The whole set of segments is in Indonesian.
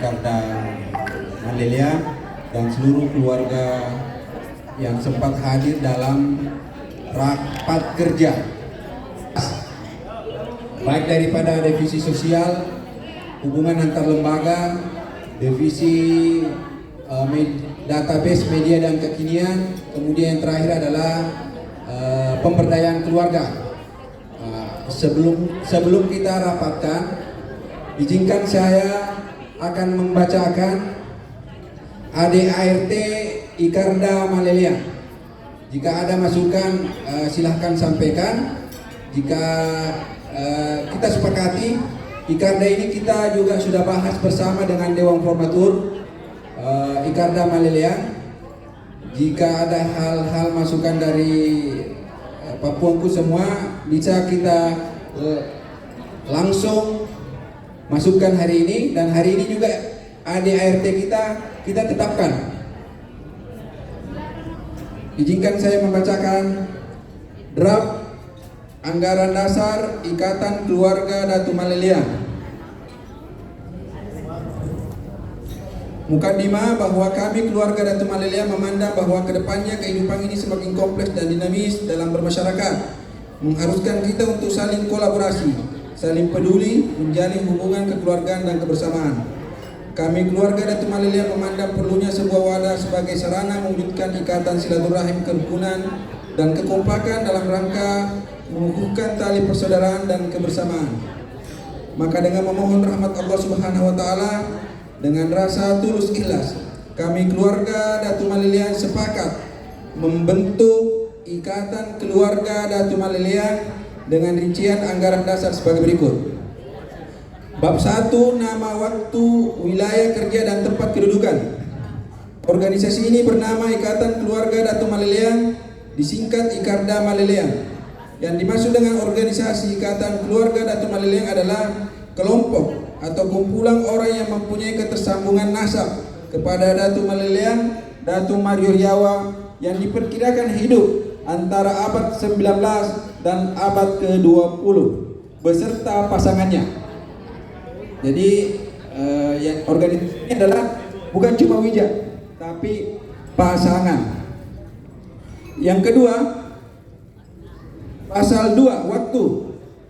Ikarda Malelea dan seluruh keluarga yang sempat hadir dalam rapat kerja, baik daripada divisi sosial, hubungan antar lembaga, divisi database media dan kekinian, kemudian yang terakhir adalah pemberdayaan keluarga. Sebelum kita rapatkan, izinkan saya akan membacakan ADART Ikarda Malelea. Jika ada masukan silahkan sampaikan. Jika kita sepakati, Ikarda ini kita juga sudah bahas bersama dengan Dewan Formatur Ikarda Malelea. Jika ada hal-hal masukan dari Papuaku semua, bisa kita langsung masukkan hari ini. Dan hari ini juga ADART kita tetapkan. Izinkan saya membacakan draft Anggaran Dasar Ikatan Keluarga Datu Malelea. Mukadimah, bahwa kami keluarga Datu Malelea memandang bahwa kedepannya kehidupan ini semakin kompleks dan dinamis dalam bermasyarakat, mengharuskan kita untuk saling kolaborasi, saling peduli, menjalin hubungan kekeluargaan dan kebersamaan. Kami keluarga Datu Malelea memandang perlunya sebuah wadah sebagai sarana mewujudkan ikatan silaturahim kerukunan dan kekompakan dalam rangka mengukuhkan tali persaudaraan dan kebersamaan. Maka dengan memohon rahmat Allah Subhanahu wa taala, dengan rasa tulus ikhlas, kami keluarga Datu Malelea sepakat membentuk Ikatan Keluarga Datu Malelea dengan rincian anggaran dasar sebagai berikut. Bab 1, nama, waktu, wilayah kerja dan tempat kedudukan. Organisasi ini bernama Ikatan Keluarga Datu Malelea, disingkat Ikarda Malelea. Yang dimaksud dengan organisasi Ikatan Keluarga Datu Malelea adalah kelompok atau kumpulan orang yang mempunyai ketersambungan nasab kepada Datu Malelea, Datu Mario Riawa yang diperkirakan hidup antara abad 19 dan abad ke-20 beserta pasangannya. Jadi organisasi ini adalah bukan cuma wija, tapi pasangan. Yang kedua, pasal 2, waktu.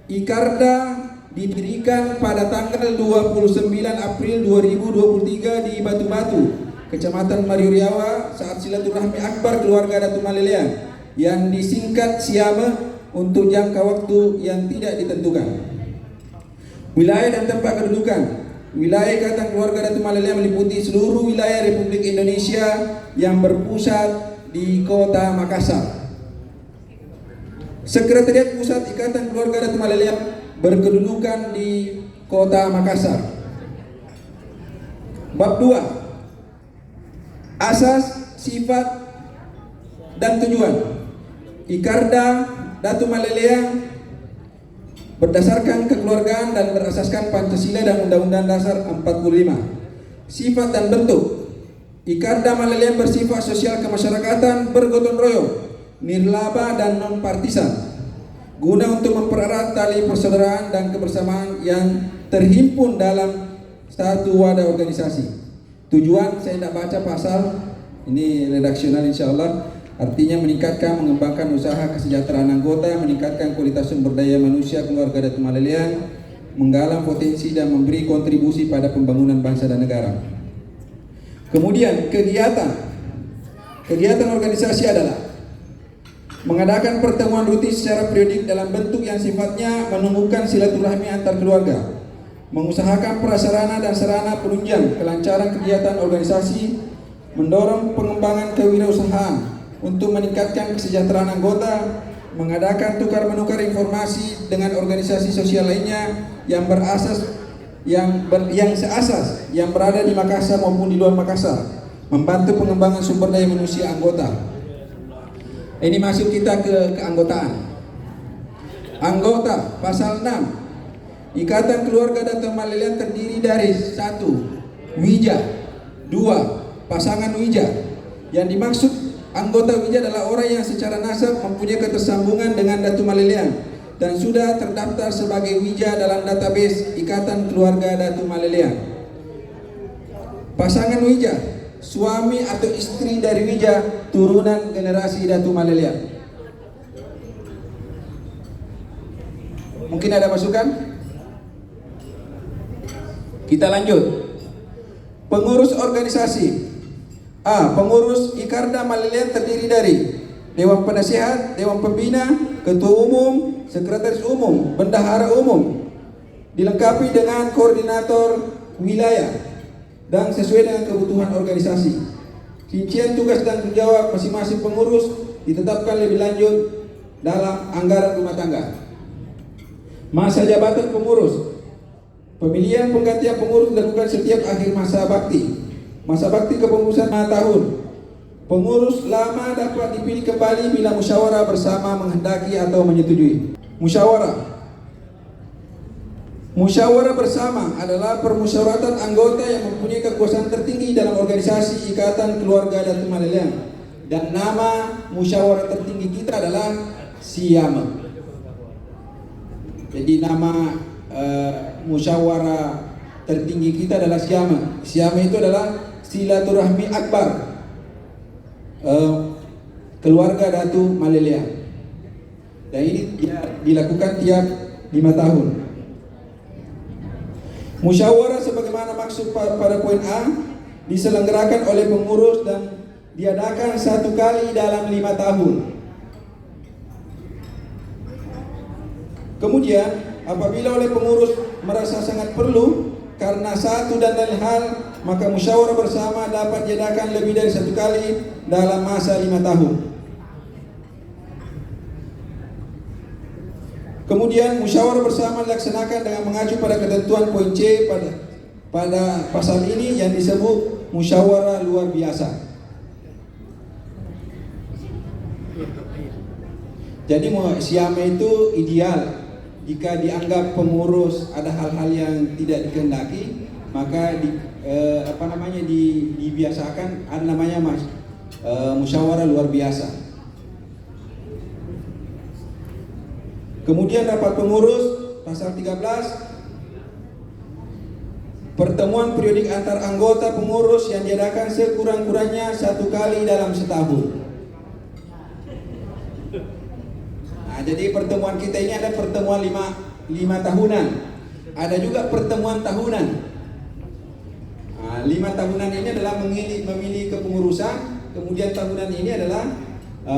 Ikarda didirikan pada tanggal 29 April 2023 di Batu-Batu, Kecamatan Mario Riawa, saat silaturahmi akbar keluarga Datu Malelea yang disingkat Siama untuk jangka waktu yang tidak ditentukan. Wilayah dan tempat kedudukan. Wilayah Ikatan Keluarga Datu Malelea meliputi seluruh wilayah Republik Indonesia yang berpusat di Kota Makassar. Sekretariat Pusat Ikatan Keluarga Datu Malelea berkedudukan di Kota Makassar. Bab 2, asas, sifat, dan tujuan. Ikarda Datu Malelea berdasarkan kekeluargaan dan berasaskan Pancasila dan Undang-Undang Dasar 45. Sifat dan bentuk. Ikarda Malelea bersifat sosial kemasyarakatan, bergotong royong, nirlaba dan non-partisan, guna untuk mempererat tali persaudaraan dan kebersamaan yang terhimpun dalam satu wadah organisasi. Tujuan, saya tidak baca pasal ini, redaksional insyaallah. Artinya meningkatkan, mengembangkan usaha kesejahteraan anggota, meningkatkan kualitas sumber daya manusia keluarga Datu Malelea, menggalang potensi dan memberi kontribusi pada pembangunan bangsa dan negara. Kemudian kegiatan organisasi adalah mengadakan pertemuan rutin secara periodik dalam bentuk yang sifatnya menumbuhkan silaturahmi antar keluarga, mengusahakan prasarana dan sarana penunjang kelancaran kegiatan organisasi, mendorong pengembangan kewirausahaan untuk meningkatkan kesejahteraan anggota, mengadakan tukar-menukar informasi dengan organisasi sosial lainnya yang seasas yang berada di Makassar maupun di luar Makassar, membantu pengembangan sumber daya manusia anggota. Ini masuk kita ke keanggotaan. Anggota, pasal 6. Ikatan Keluarga Datu Malelea terdiri dari 1. Wija, 2. Pasangan wija. Yang dimaksud anggota wija adalah orang yang secara nasab mempunyai ketersambungan dengan Datu Malelea dan sudah terdaftar sebagai wija dalam database Ikatan Keluarga Datu Malelea. Pasangan Wija, suami atau istri dari Wija, turunan generasi Datu Malelea. Mungkin ada masukan? Kita lanjut. Pengurus organisasi. A. Pengurus Ikarda Malelea terdiri dari Dewan Penasehat, Dewan Pembina, Ketua Umum, Sekretaris Umum, Bendahara Umum, dilengkapi dengan koordinator wilayah dan sesuai dengan kebutuhan organisasi. Rincian tugas dan tanggung jawab masing-masing pengurus ditetapkan lebih lanjut dalam anggaran rumah tangga. Masa jabatan pengurus. Pemilihan penggantian pengurus dilakukan setiap akhir masa bakti. Masa bakti kepengurusan 5 tahun. Pengurus lama dapat dipilih kembali bila musyawarah bersama menghendaki atau menyetujui. Musyawarah. Musyawarah bersama adalah permusyawaratan anggota yang mempunyai kekuasaan tertinggi dalam organisasi Ikatan Keluarga Datu Malelea. Dan nama musyawarah tertinggi kita adalah SIAME. Jadi nama musyawarah tertinggi kita adalah SIAME. SIAME itu adalah Silaturahmi Akbar Keluarga Datu Malelea. Dan ini dilakukan tiap 5 tahun. Musyawarah sebagaimana maksud pada poin A diselenggarakan oleh pengurus dan diadakan 1 kali dalam 5 tahun. Kemudian apabila oleh pengurus merasa sangat perlu karena satu dan lain hal, maka musyawarah bersama dapat diadakan lebih dari 1 kali dalam masa 5 tahun. Kemudian musyawarah bersama dilaksanakan dengan mengacu pada ketentuan poin C pada pasal ini yang disebut musyawarah luar biasa. Jadi SIAME itu ideal jika dianggap pengurus ada hal-hal yang tidak dikehendaki, maka dibiasakan ada namanya musyawarah luar biasa. Kemudian rapat pengurus pasal 13, pertemuan periodik antar anggota pengurus yang diadakan sekurang-kurangnya 1 kali dalam setahun. Nah, jadi pertemuan kita ini ada pertemuan 5 tahunan, ada juga pertemuan tahunan. Nah, 5 tahunan ini adalah memilih kepengurusan, kemudian tahunan ini adalah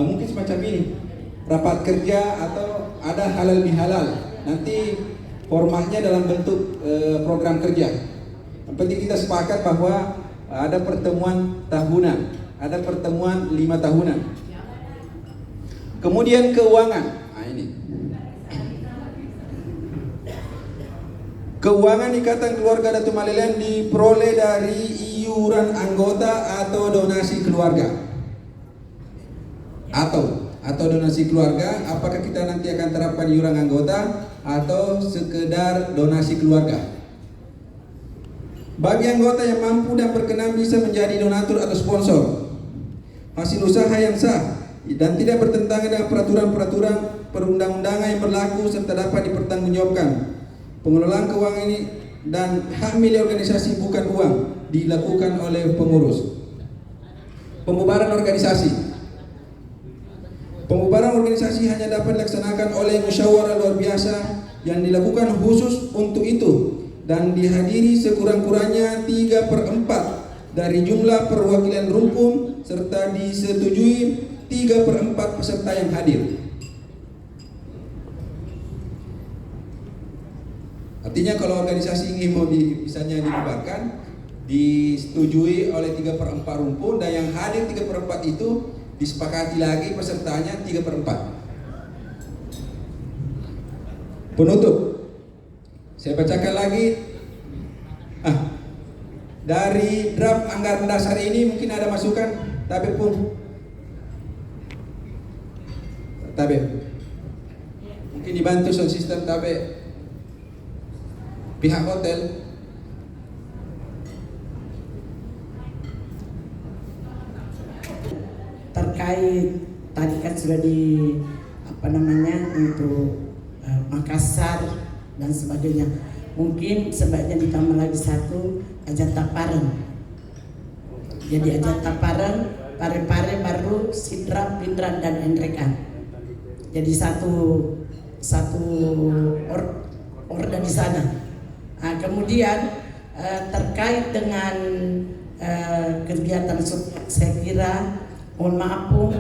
mungkin semacam ini, rapat kerja atau ada halal bihalal. Nanti formatnya dalam bentuk program kerja. Yang penting kita sepakat bahwa ada pertemuan tahunan, ada pertemuan 5 tahunan. Kemudian keuangan. Nah, ini. Keuangan Ikatan Keluarga Datu Malelea diperoleh dari iuran anggota atau donasi keluarga. Atau donasi keluarga, apakah kita nanti akan terapkan iuran anggota atau sekedar donasi keluarga? Bagi anggota yang mampu dan berkenan bisa menjadi donatur atau sponsor. Hasil usaha yang sah dan tidak bertentangan dengan peraturan-peraturan perundang-undangan yang berlaku serta dapat dipertanggungjawabkan. Pengelolaan keuangan ini dan hak milik organisasi bukan uang dilakukan oleh pengurus. Pembubaran organisasi. Pembubaran organisasi hanya dapat dilaksanakan oleh musyawarah luar biasa yang dilakukan khusus untuk itu dan dihadiri sekurang-kurangnya 3/4 dari jumlah perwakilan rukun serta disetujui 3/4 peserta yang hadir. Artinya kalau organisasi ingin misalnya dibubarkan, disetujui oleh 3/4 rumpun dan yang hadir 3/4 itu disepakati lagi pesertanya 3/4. Penutup, saya bacakan lagi. Dari draft anggaran dasar ini mungkin ada masukan, Tabib pun. Tabib, mungkin dibantu sound system Tabib. Pihak hotel. Terkait tadi kan sudah untuk Makassar dan sebagainya, mungkin sebaiknya ditambah lagi 1 Ajanta Pareng Jadi aja tapareng, pare-pare baru Sidra, Pindran dan Endrekan. Jadi satu orda di sana. Nah, kemudian terkait dengan kegiatan saya kira mohon maaf Bu,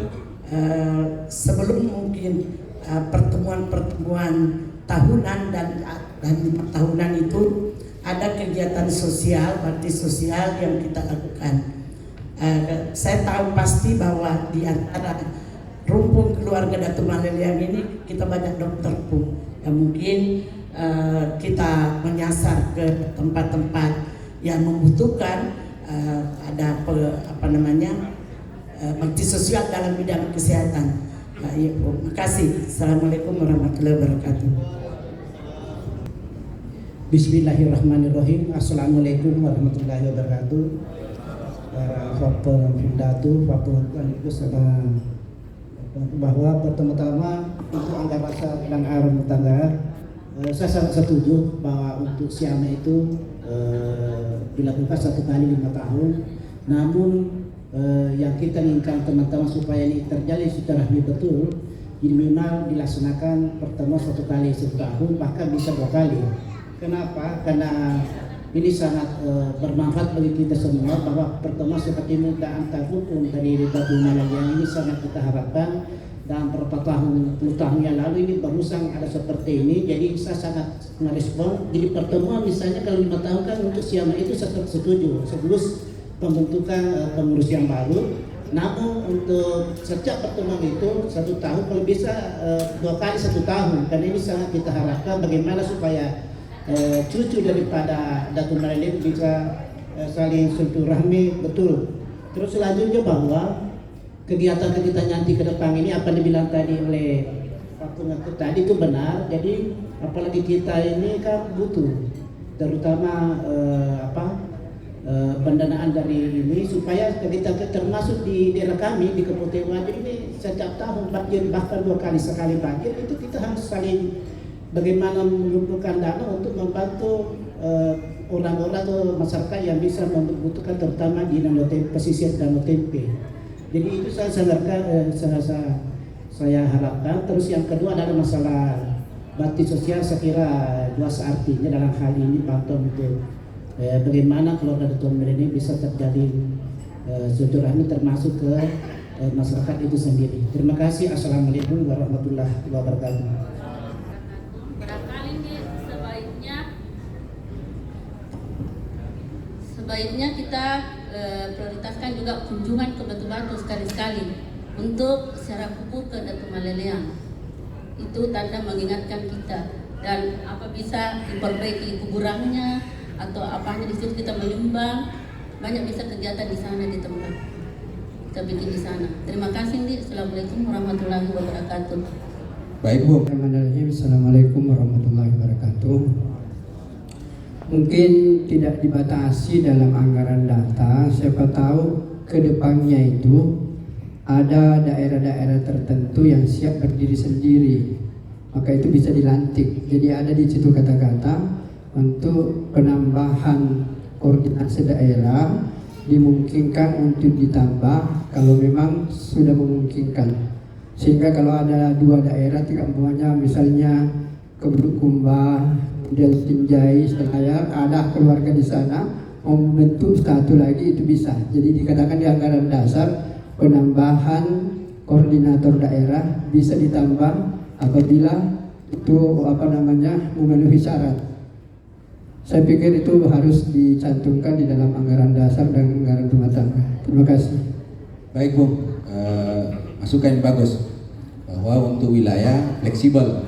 sebelum mungkin pertemuan tahunan dan tahunan itu ada kegiatan sosial, bakti sosial yang kita lakukan. Saya tahu pasti bahwa di antara rumpun keluarga Datu Maleliang ini kita banyak dokter pun yang mungkin kita menyasar ke tempat-tempat yang membutuhkan ada bakti sosial dalam bidang kesehatan. Ya, terima kasih. Assalamualaikum warahmatullahi wabarakatuh. Bismillahirrahmanirrahim. Assalamualaikum warahmatullahi wabarakatuh. Para Pindatu, sama bahwa pertama-tama untuk anggaran dan rumah tangga, saya sangat setuju bahwa untuk Siama itu dilakukan 1 kali 5 tahun. Namun yang kita inginkan teman-teman supaya ini terjalin silaturahmi betul, jadi minimal dilaksanakan pertemuan 1 kali 1 tahun, bahkan bisa 2 kali. Kenapa? Karena ini sangat bermanfaat bagi kita semua, bahwa pertemuan seperti ini antar rukun dari Datu Maleliang ini sangat kita harapkan. Dalam beberapa tahun, 10 tahun yang lalu ini barusan ada seperti ini, jadi saya sangat merespon. Jadi pertemuan misalnya kalau 5 tahun kan untuk Siama itu saya setuju, sekaligus pembentukan pengurus yang baru. Namun untuk setiap pertemuan itu 1 tahun, kalau bisa 2 kali 1 tahun, karena ini sangat kita harapkan bagaimana supaya cucu daripada Datu Maleliang bisa saling silaturahmi betul. Terus selanjutnya bahwa kegiatan-kegiatan nanti ke depan ini apa dibilang tadi oleh Pak Pengatur tadi itu benar. Jadi apalagi kita ini kan butuh terutama pendanaan dari ini supaya kita termasuk di daerah kami di Kabupaten Wajo ini setiap tahun banjir, bahkan 2 kali sekali banjir, itu kita harus saling bagaimana mengumpulkan dana untuk membantu orang-orang atau masyarakat yang bisa membutuhkan, terutama di Danau Tempe, pesisir Danau Tempe. Jadi itu saya harapkan. Terus yang kedua adalah masalah bakti sosial. Saya kira luas artinya dalam hal ini bantuan untuk bagaimana keluarga Datu Maleliang ini bisa terjadi silaturahmi termasuk ke masyarakat itu sendiri. Terima kasih. Assalamualaikum warahmatullahi wabarakatuh. Sebaiknya kita prioritaskan juga kunjungan ke Batu-Batu sekali-sekali untuk secara kubur ke Datu Maleliang. Itu tanda mengingatkan kita, dan apa bisa diperbaiki kuburannya atau apanya di situ kita menyumbang. Banyak bisa kegiatan di sana di tempat kita bikin di sana. Terima kasih Ndi. Assalamualaikum warahmatullahi wabarakatuh. Baik Bu. Assalamualaikum warahmatullahi wabarakatuh. Mungkin tidak dibatasi dalam anggaran data, siapa tahu ke depannya itu ada daerah-daerah tertentu yang siap berdiri sendiri, maka itu bisa dilantik. Jadi ada di situ kata-kata untuk penambahan koordinasi daerah dimungkinkan untuk ditambah kalau memang sudah memungkinkan, sehingga kalau ada 2 daerah semuanya misalnya ke Bulukumba, kemudian Sinjai, Selayar, ada keluarga di sana mau membentuk satu lagi itu bisa. Jadi dikatakan di anggaran dasar penambahan koordinator daerah bisa ditambah apabila itu memenuhi syarat. Saya pikir itu harus dicantumkan di dalam anggaran dasar dan anggaran rumah tangga. Terima kasih. Baik Bu, masukan yang bagus bahwa untuk wilayah fleksibel,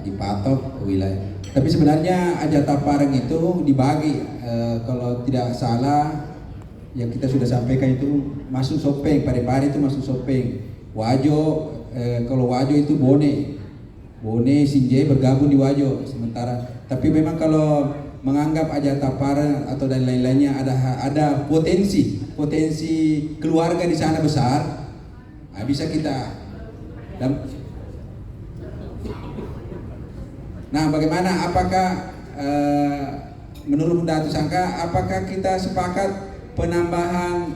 dipatok wilayah. Tapi sebenarnya Ajata Pareng itu dibagi, kalau tidak salah yang kita sudah sampaikan itu masuk Sopeng, Pare-Pare itu masuk Sopeng, Wajo, kalau Wajo itu Bone, Sinjai bergabung di Wajo sementara. Tapi memang kalau menganggap Ajata Pareng atau dan lain-lainnya ada potensi keluarga di sana besar, bisa kita. Nah, bagaimana? Apakah menurut Datu Sangka, apakah kita sepakat penambahan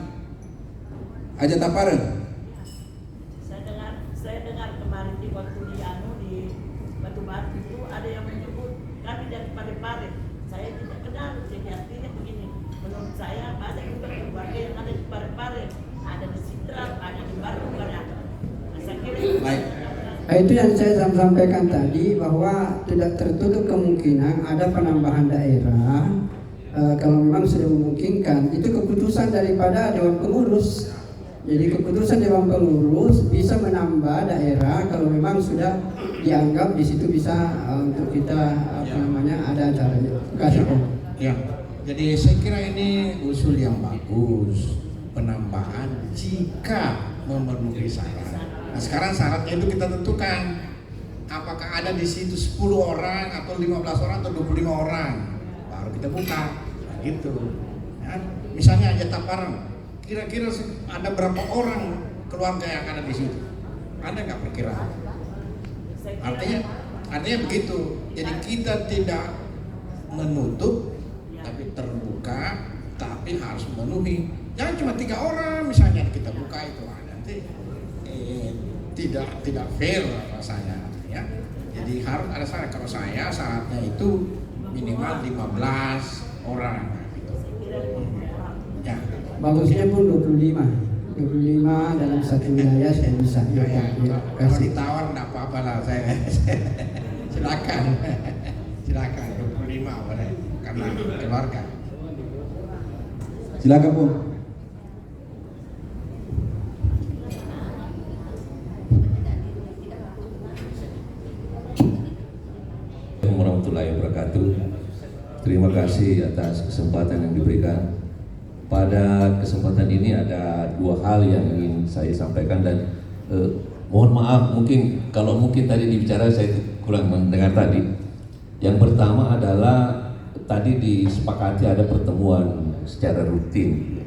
Aja Taparen. Saya dengar kemarin di waktu di Batu Batu itu ada yang menyebut kami dari Parepare. Saya tidak kenal, jadi artinya begini. Menurut saya banyak juga keluarga yang ada di Parepare, ada di Sidrap, ada di Baru, ada. Saya kira Baik. Itu yang saya sampaikan tadi, bahwa tidak tertutup kemungkinan ada penambahan daerah kalau memang sudah memungkinkan. Itu keputusan daripada Dewan Pengurus. Jadi keputusan Dewan Pengurus bisa menambah daerah kalau memang sudah dianggap di situ bisa untuk kita ada acaranya. Terima kasih Pak. Ya, jadi saya kira ini usul yang bagus, penambahan jika memenuhi syarat. Nah, sekarang syaratnya itu kita tentukan apakah ada di situ 10 orang atau 15 orang atau 25 orang, baru kita buka. Nah, gitu. Ya, misalnya aja Taparen, kira-kira ada berapa orang keluarga yang ada di situ? Ada nggak perkiraan? Artinya begitu. Jadi kita tidak menutup, tapi terbuka, tapi harus memenuhi. Jangan cuma 3 orang misalnya kita buka itu, nanti tidak fair rasanya, ya. Jadi harus ada syarat. Kalau saya syaratnya itu minimal 15 orang. Gitu. Ya. Bagusnya pun 25 dalam satu wilayah saya bisa. Kalau ditawar enggak apa-apa lah saya. Silakan 25 boleh karena keluarga. Silakan Bung. Warahmatullahi wabarakatuh. Terima kasih atas kesempatan yang diberikan. Pada kesempatan ini ada 2 hal yang ingin saya sampaikan dan mohon maaf mungkin tadi dibicara saya kurang mendengar tadi. Yang pertama adalah tadi disepakati ada pertemuan secara rutin.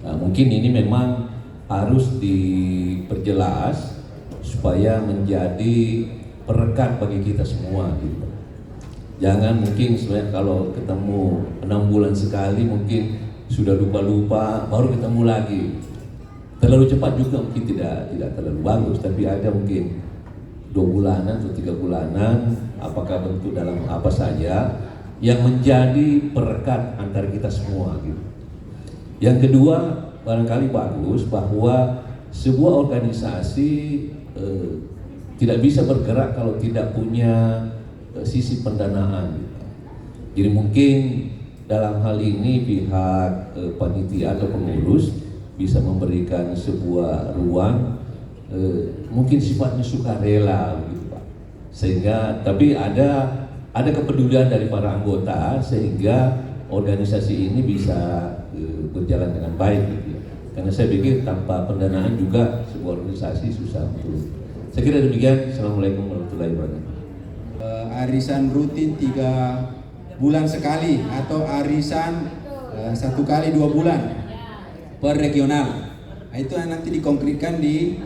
Nah, mungkin ini memang harus diperjelas supaya menjadi perekat bagi kita semua gitu. Jangan mungkin sebenarnya kalau ketemu 6 bulan sekali mungkin sudah lupa-lupa baru ketemu lagi. Terlalu cepat juga mungkin tidak terlalu bagus, tapi ada mungkin 2 bulanan atau 3 bulanan, apakah bentuk dalam apa saja yang menjadi perekat antara kita semua gitu. Yang kedua, barangkali bagus bahwa sebuah organisasi tidak bisa bergerak kalau tidak punya sisi pendanaan. Jadi mungkin dalam hal ini pihak panitia atau pengurus bisa memberikan sebuah ruang mungkin sifatnya sukarela gitu Pak. Sehingga tapi ada kepedulian dari para anggota sehingga organisasi ini bisa berjalan dengan baik gitu. Karena saya pikir tanpa pendanaan juga sebuah organisasi susah untuk. Saya kira demikian. Assalamualaikum warahmatullahi wabarakatuh. Arisan rutin 3 bulan sekali atau arisan 1 kali 2 bulan per regional. Nah, itu nanti dikonkretkan di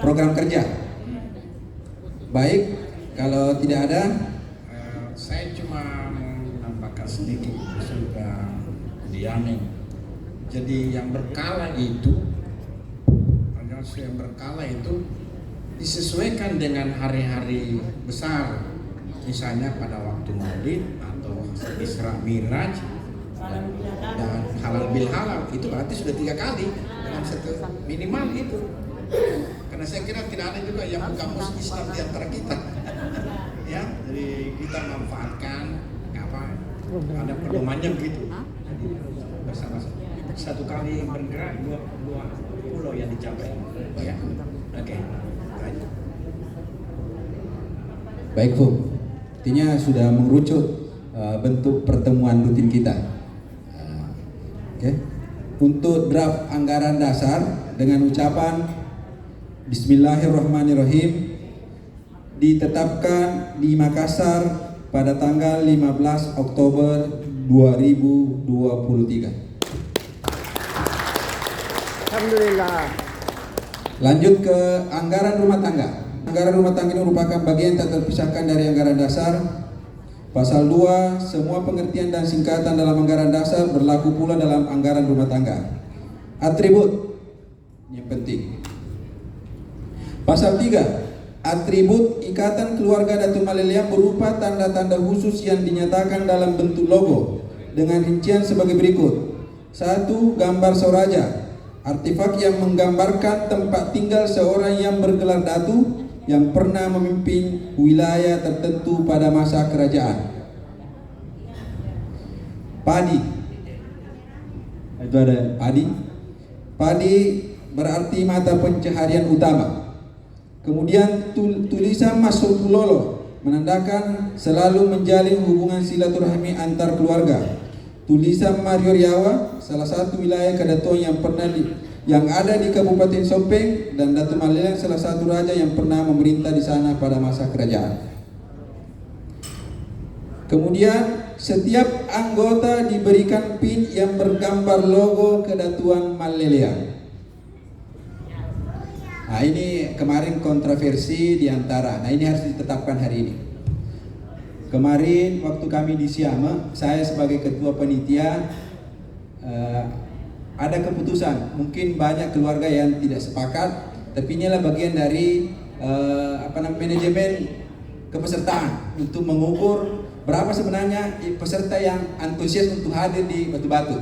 program kerja. Baik, kalau tidak ada, Saya cuma menambahkan sedikit sudah diamin. Jadi yang berkala itu disesuaikan dengan hari-hari besar, misalnya pada waktu Maulid atau Isra Miraj dan halal bil halal, itu berarti sudah 3 kali dengan satu minimal itu. Karena saya kira tidak ada juga yang kamus Islam di antara kita. Ya, jadi kita manfaatkan ada pedomannya begitu. Jadi bersama-sama 1 kali bergerak 2 pulau yang dicapai. Ya, oke. baik Bu. Artinya sudah mengerucut bentuk pertemuan rutin kita. Oke. Untuk draft anggaran dasar dengan ucapan Bismillahirrahmanirrahim ditetapkan di Makassar pada tanggal 15 Oktober 2023. Alhamdulillah. Lanjut ke anggaran rumah tangga. Anggaran rumah tangga ini merupakan bagian tak terpisahkan dari anggaran dasar. Pasal 2, semua pengertian dan singkatan dalam anggaran dasar berlaku pula dalam anggaran rumah tangga. Atribut yang penting. Pasal 3. Atribut ikatan keluarga Datuk Maleleang berupa tanda-tanda khusus yang dinyatakan dalam bentuk logo dengan rincian sebagai berikut. 1. Gambar Soraja, artefak yang menggambarkan tempat tinggal seorang yang bergelar datu yang pernah memimpin wilayah tertentu pada masa kerajaan. Padi, itu ada padi. Padi berarti mata pencaharian utama. Kemudian tulisan Masuk Pulolo menandakan selalu menjalin hubungan silaturahmi antar keluarga. Tulisan Mario Riawa, salah satu wilayah kedatuan yang ada di Kabupaten Sopeng, dan Datuk Maleleang salah satu raja yang pernah memerintah di sana pada masa kerajaan. Kemudian setiap anggota diberikan pin yang bergambar logo Kedatuan Maleleang. Nah, ini kemarin kontroversi di antara. Nah, ini harus ditetapkan hari ini. Kemarin waktu kami di Siama, saya sebagai ketua panitia ada keputusan. Mungkin banyak keluarga yang tidak sepakat, tapi inilah bagian dari manajemen kepesertaan untuk mengukur berapa sebenarnya peserta yang antusias untuk hadir di Batu-Batu.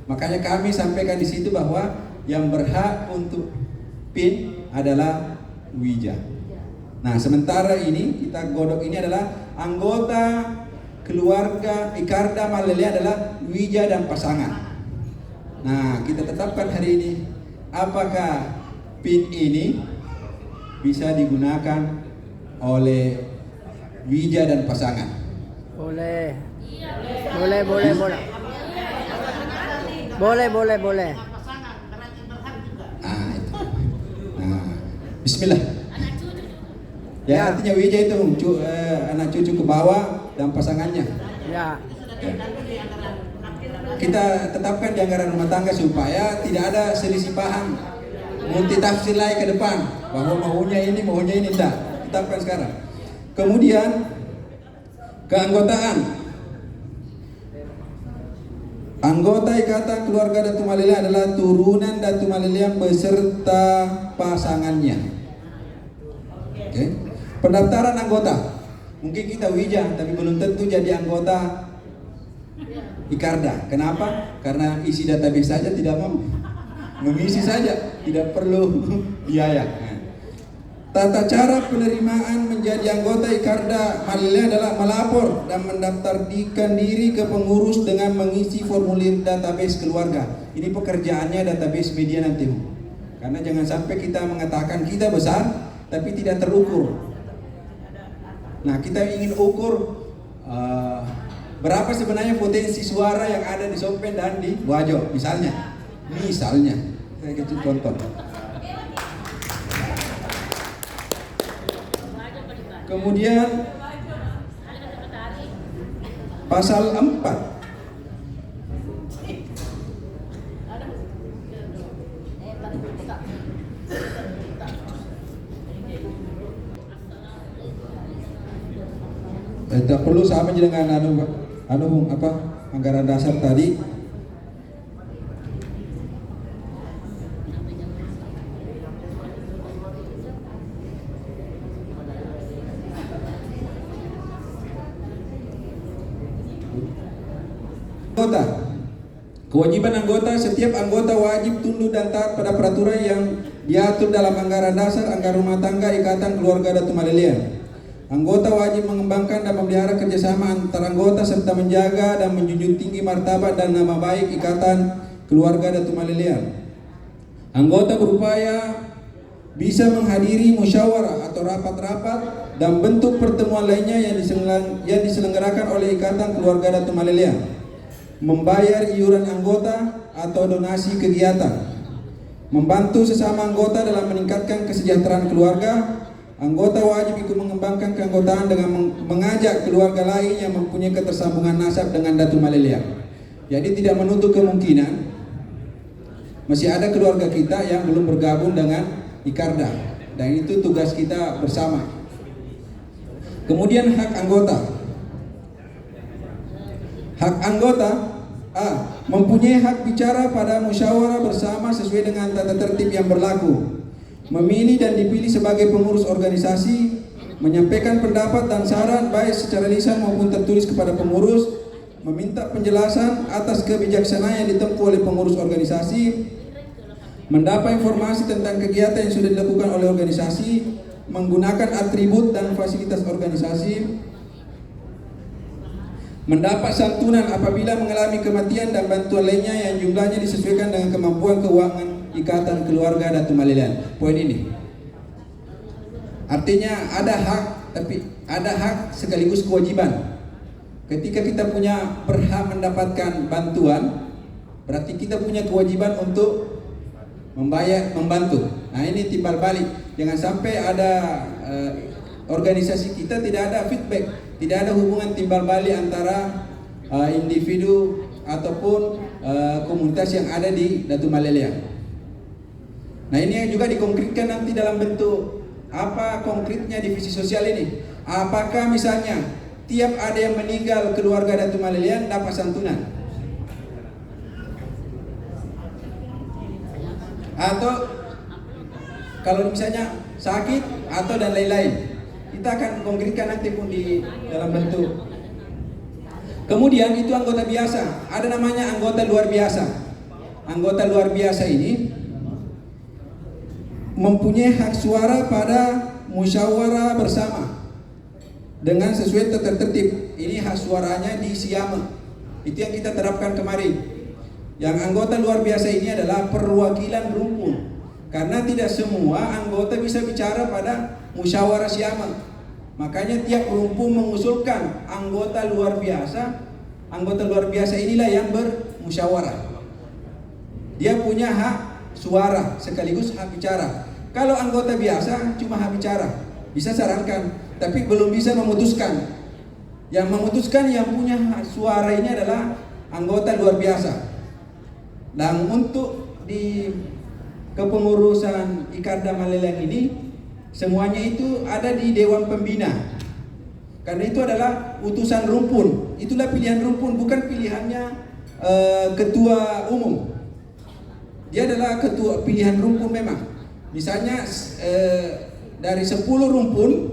Makanya kami sampaikan di situ bahwa yang berhak untuk PIN adalah Wija. Nah, sementara ini kita godok ini adalah anggota keluarga Ikarda Maleleang adalah Wija dan pasangan. Nah, kita tetapkan hari ini apakah PIN ini bisa digunakan oleh Wija dan pasangan. Boleh. Boleh. Boleh. Ah, itu. Nah, Bismillah. Ya, artinya Wija itu anak cucu ke bawah dan pasangannya. Ya. Kita tetapkan di anggaran rumah tangga supaya tidak ada selisih paham, multitafsir lagi ke depan bahwa maunya ini tidak. Tetapkan sekarang. Kemudian keanggotaan. Anggota Ikatan Keluarga Datuk Maleleang adalah turunan Datuk Maleleang beserta pasangannya. Oke. Pendaftaran anggota. Mungkin kita Wija tapi belum tentu jadi anggota Ikarda. Kenapa? Karena isi database saja tidak mau. Mengisi saja, tidak perlu biaya. Tata cara penerimaan menjadi anggota Ikarda Maleleang adalah melapor dan mendaftarkan diri ke pengurus dengan mengisi formulir database keluarga. Ini pekerjaannya database media nanti. Karena jangan sampai kita mengatakan kita besar tapi tidak terukur. Nah, kita ingin ukur berapa sebenarnya potensi suara yang ada di Sopeng dan di Wajo, misalnya. Saya kasih contoh. Kemudian pasal 4. Tidak perlu sama dengan anggaran dasar tadi. Anggota. Kewajiban anggota, setiap anggota wajib tunduk dan taat pada peraturan yang diatur dalam anggaran dasar, anggaran rumah tangga Ikatan Keluarga Datuk Maleleang. Anggota wajib mengembangkan dan memelihara kerjasama antar anggota serta menjaga dan menjunjung tinggi martabat dan nama baik Ikatan Keluarga Datuk Maleleang. Anggota berupaya bisa menghadiri musyawarah atau rapat-rapat dan bentuk pertemuan lainnya yang diselenggarakan oleh Ikatan Keluarga Datuk Maleleang. Membayar iuran anggota atau donasi kegiatan. Membantu sesama anggota dalam meningkatkan kesejahteraan keluarga. Anggota wajib ikut mengembangkan keanggotaan dengan mengajak keluarga lain yang mempunyai ketersambungan nasab dengan Datuk Maleleang. Jadi tidak menutup kemungkinan masih ada keluarga kita yang belum bergabung dengan Ikarda, dan itu tugas kita bersama. Kemudian hak anggota. Hak anggota A. Mempunyai hak bicara pada musyawarah bersama sesuai dengan tata tertib yang berlaku, memilih dan dipilih sebagai pengurus organisasi, menyampaikan pendapat dan saran baik secara lisan maupun tertulis kepada pengurus, meminta penjelasan atas kebijaksanaan yang ditempuh oleh pengurus organisasi, mendapat informasi tentang kegiatan yang sudah dilakukan oleh organisasi, menggunakan atribut dan fasilitas organisasi, mendapat santunan apabila mengalami kematian dan bantuan lainnya yang jumlahnya disesuaikan dengan kemampuan keuangan Ikatan Keluarga Datu Malelean. Poin ini artinya ada hak, tapi ada hak sekaligus kewajiban. Ketika kita punya berhak mendapatkan bantuan, berarti kita punya kewajiban untuk membantu. Nah, ini timbal balik. Jangan sampai ada organisasi kita tidak ada feedback, tidak ada hubungan timbal balik antara individu ataupun komunitas yang ada di Datu Malelean. Nah, ini juga dikonkretkan nanti dalam bentuk apa konkretnya divisi sosial ini. Apakah misalnya tiap ada yang meninggal keluarga Datu Malelean dapat santunan, atau kalau misalnya sakit atau dan lain-lain. Kita akan konkretkan nanti pun di dalam bentuk. Kemudian itu anggota biasa, ada namanya anggota luar biasa. Anggota luar biasa ini mempunyai hak suara pada musyawarah bersama dengan sesuai tata tertib. Ini hak suaranya di Siama. Itu yang kita terapkan kemarin. Yang anggota luar biasa ini adalah perwakilan rumpun, karena tidak semua anggota bisa bicara pada musyawarah Siama. Makanya tiap rumpun mengusulkan anggota luar biasa. Anggota luar biasa inilah yang bermusyawarah. Dia punya hak suara sekaligus hak bicara. Kalau anggota biasa cuma hak bicara, bisa sarankan, tapi belum bisa memutuskan. Yang memutuskan, yang punya hak suara ini adalah anggota luar biasa. Dan untuk di kepengurusan Ikatan Malelean ini, semuanya itu ada di Dewan Pembina. Karena itu adalah utusan rumpun. Itulah pilihan rumpun, bukan pilihannya ketua umum. Dia adalah ketua pilihan rumpun memang. Misalnya dari 10 rumpun,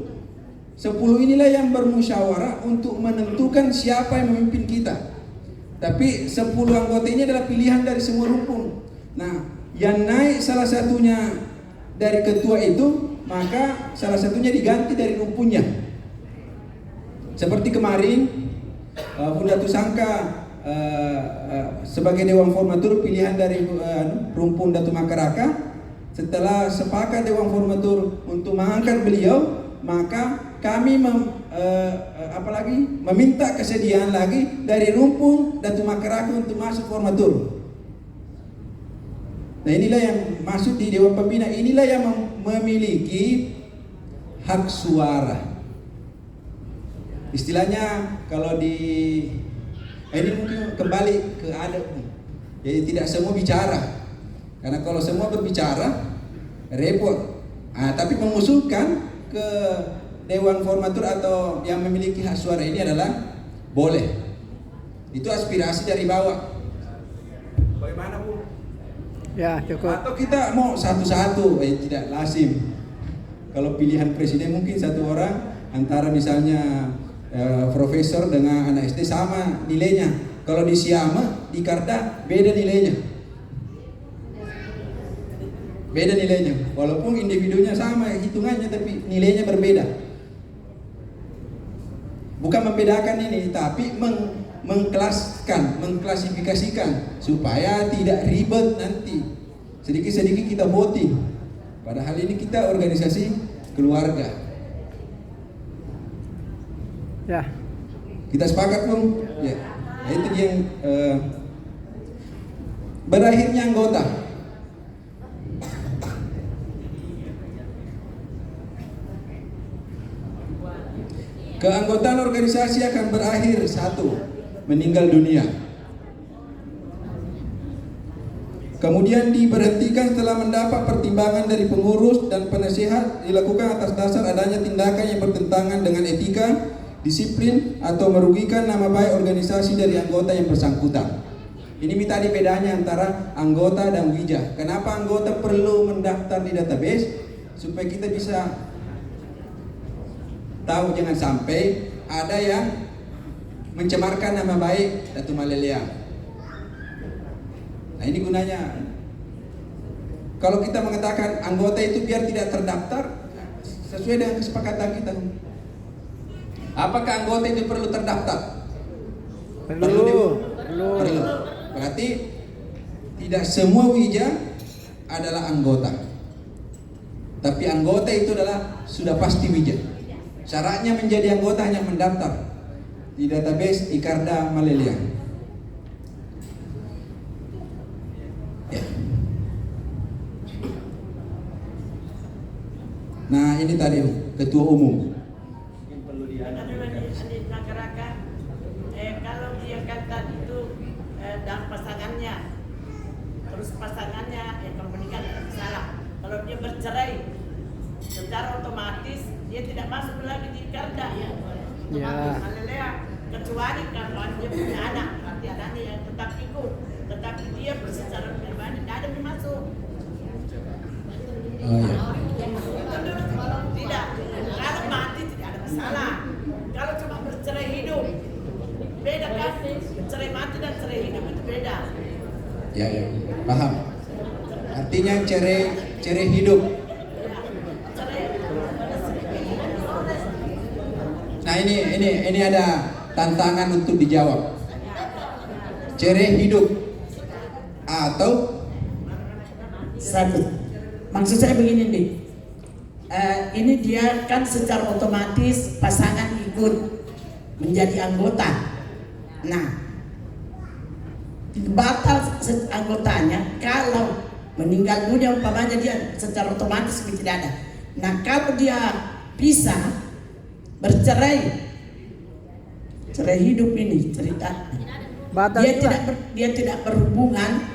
10 inilah yang bermusyawarah untuk menentukan siapa yang memimpin kita. Tapi 10 anggota ini adalah pilihan dari semua rumpun. Nah, yang naik salah satunya dari ketua itu, maka salah satunya diganti dari rumpunnya. Seperti kemarin Bunda Tusangka sebagai Dewan Formatur pilihan dari rumpun Datu Makaraka. Setelah sepakat Dewan Formatur untuk mengangkat beliau, maka kami meminta kesediaan lagi dari rumpun Datu Makaraka untuk masuk formatur. Nah, inilah yang masuk di Dewan Pembina. Inilah yang memiliki hak suara. Istilahnya kalau ini mungkin kembali ke adat. Jadi tidak semua bicara. Karena kalau semua berbicara repot. Tapi mengusulkan ke Dewan Formatur atau yang memiliki hak suara ini adalah boleh. Itu aspirasi dari bawah. Bagaimana, Bu? Ya, cukup. Atau kita mau satu-satu, tidak lazim. Kalau pilihan presiden mungkin satu orang, antara misalnya profesor dengan anak SD sama nilainya. Kalau di Siama, di Karda beda nilainya. Beda nilainya. Walaupun individunya sama hitungannya, tapi nilainya berbeda. Bukan membedakan ini, tapi mengklasifikasikan supaya tidak ribet nanti. Sedikit-sedikit kita voting. Padahal ini kita organisasi keluarga. Ya. Kita sepakat, Bung? Ya. Nah, itu dia yang berakhirnya anggota. Keanggotaan organisasi akan berakhir 1. Meninggal dunia. Kemudian diberhentikan setelah mendapat pertimbangan dari pengurus dan penasehat, dilakukan atas dasar adanya tindakan yang bertentangan dengan etika, disiplin, atau merugikan nama baik organisasi dari anggota yang bersangkutan. Ini tadi bedanya antara anggota dan wija. Kenapa anggota perlu mendaftar di database? Supaya kita bisa tahu, jangan sampai ada yang mencemarkan nama baik Datuk Maleleang. Nah ini gunanya. Kalau kita mengatakan anggota itu biar tidak terdaftar, sesuai dengan kesepakatan kita. Apakah anggota itu perlu terdaftar? Perlu. Berarti tidak semua wija adalah anggota. Tapi anggota itu adalah sudah pasti wija. Syaratnya menjadi anggota hanya mendaftar di database Ikarda Maleleang. Ya. Nah ini tadi ketua umum. Ada juga di masyarakat, kalau dia kata itu dan pasangannya, terus pasangannya kalau menikah tidak salah. Kalau dia bercerai, secara otomatis dia tidak masuk lagi di Ikarda. Maleleang, kecuali kalau dia punya anak, berarti anaknya yang tetap ikut, tetapi dia secara pribadi tidak ada yang masuk. Oh, ya. Tidak, kalau mati tidak ada masalah. Kalau cuma bercerai hidup, beda kan? Cerai mati dan cerai hidup itu beda. Ya, paham. Artinya cerai hidup. Nah ini ada tantangan untuk dijawab. Cerai hidup atau Satu, maksud saya begini nih, ini dia kan secara otomatis pasangan ikut menjadi anggota. Nah, batal anggotanya kalau meninggal dunia umpamanya dia secara otomatis tidak ada. Nah, kalau dia bisa bercerai, cerai hidup ini cerita. Dia tidak berhubungan.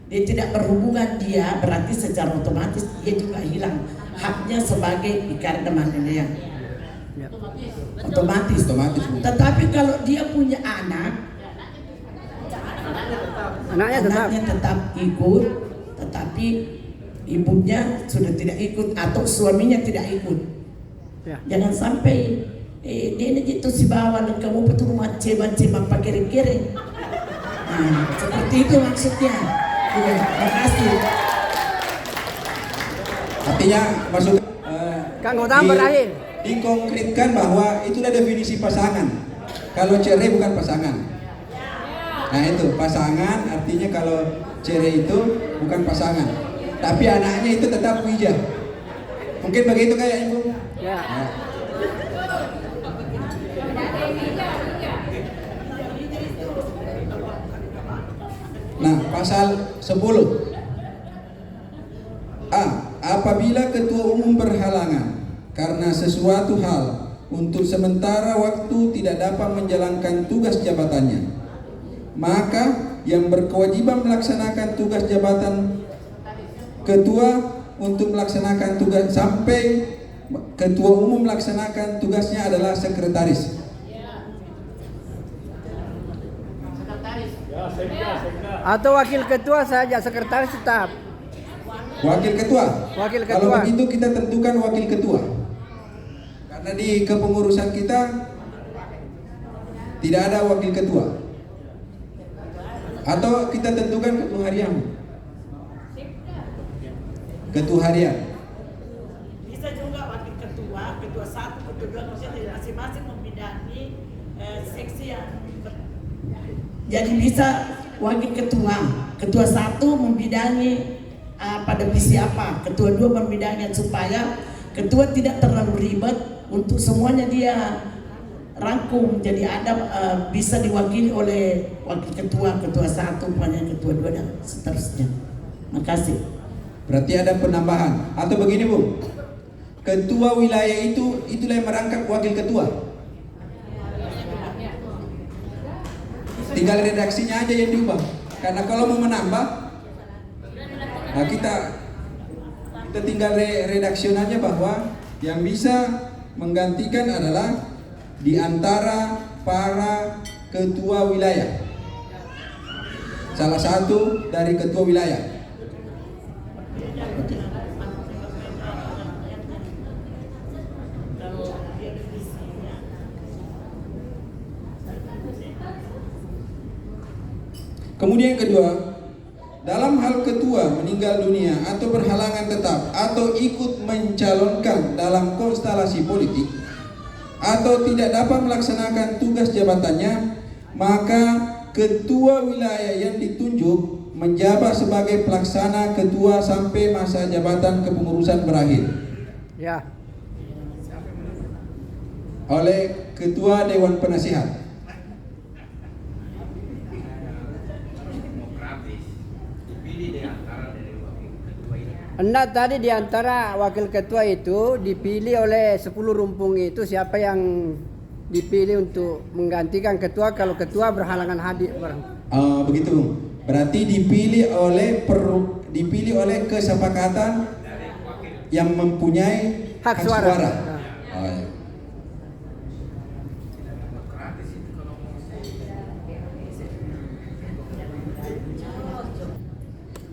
Dia tidak berhubungan, dia berarti secara otomatis dia juga hilang haknya sebagai Ikarda Maleleang. Otomatis. Tetapi kalau dia punya anak, anaknya tetap ikut, tetapi ibunya sudah tidak ikut atau suaminya tidak ikut. Jangan sampai dia ini gitu si bawa dan kamu betul rumah cema-cema pakai kiri. Nah, seperti itu maksudnya. Terima kasih. artinya maksud dikonkretkan bahwa itulah definisi pasangan. Kalau cerai bukan pasangan. Nah itu pasangan artinya kalau cerai itu bukan pasangan. Tapi anaknya itu tetap wija. Mungkin begitu kayak Ibu? Ya. Nah, pasal 10. A. Apabila ketua umum berhalangan karena sesuatu hal untuk sementara waktu tidak dapat menjalankan tugas jabatannya, maka yang berkewajiban melaksanakan tugas jabatan ketua untuk melaksanakan tugas sampai ketua umum melaksanakan tugasnya adalah sekretaris. Atau wakil ketua saja, sekretaris tetap. Wakil ketua. Kalau begitu kita tentukan wakil ketua. Karena di kepengurusan kita tidak ada wakil ketua. Atau kita tentukan ketua harian. Ketua harian. Bisa juga wakil ketua, ketua satu, ketua dua, maksudnya masing-masing membidangi seksi yang Jadi bisa wakil ketua, ketua satu membidangi pada visi apa, ketua dua membidangi supaya ketua tidak terlalu ribet untuk semuanya dia rangkum. Jadi ada bisa diwakili oleh wakil ketua, ketua satu, ketua dua dan seterusnya. Makasih. Berarti ada penambahan. Atau begini Bu, ketua wilayah itulah yang merangkap wakil ketua. Tinggal redaksinya aja yang diubah. Karena kalau mau menambah, nah kita tinggal redaksionalnya bahwa yang bisa menggantikan adalah di antara para ketua wilayah. salah satu dari ketua wilayah. Oke. Kemudian yang kedua, dalam hal ketua meninggal dunia atau berhalangan tetap atau ikut mencalonkan dalam konstelasi politik atau tidak dapat melaksanakan tugas jabatannya, maka ketua wilayah yang ditunjuk menjabat sebagai pelaksana ketua sampai masa jabatan kepengurusan berakhir. Ya. Oleh ketua Dewan Penasihat. Enggak, tadi di antara wakil ketua itu dipilih oleh 10 rumpung itu siapa yang dipilih untuk menggantikan ketua kalau ketua berhalangan hadir barang. Begitu. Berarti dipilih oleh kesepakatan yang mempunyai Hak suara. Oh, ya.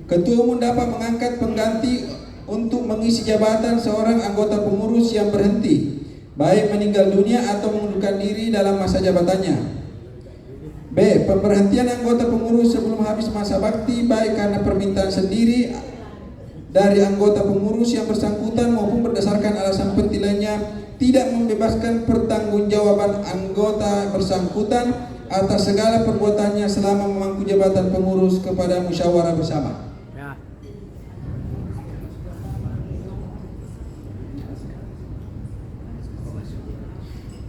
Ketua umum dapat mengangkat pengganti untuk mengisi jabatan seorang anggota pengurus yang berhenti, baik meninggal dunia atau mengundurkan diri dalam masa jabatannya. B. Pemberhentian anggota pengurus sebelum habis masa bakti, baik karena permintaan sendiri dari anggota pengurus yang bersangkutan maupun berdasarkan alasan penting lainnya, tidak membebaskan pertanggungjawaban anggota bersangkutan atas segala perbuatannya selama memangku jabatan pengurus kepada musyawarah bersama.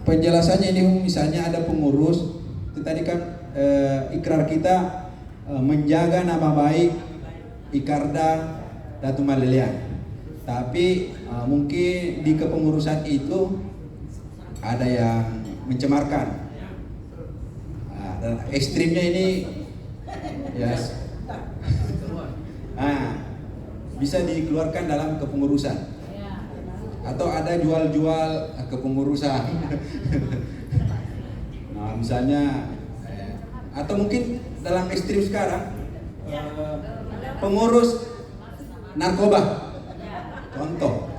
Penjelasannya ini misalnya ada pengurus, itu tadi kan ikrar kita menjaga nama baik Ikarda Datu Malelean. Tapi mungkin di kepengurusan itu ada yang mencemarkan. Dan ekstrimnya ini yes. Bisa dikeluarkan dalam kepengurusan. Atau ada jual-jual kepengurusan. Nah, misalnya atau mungkin dalam ekstrim sekarang pengurus narkoba. Contoh.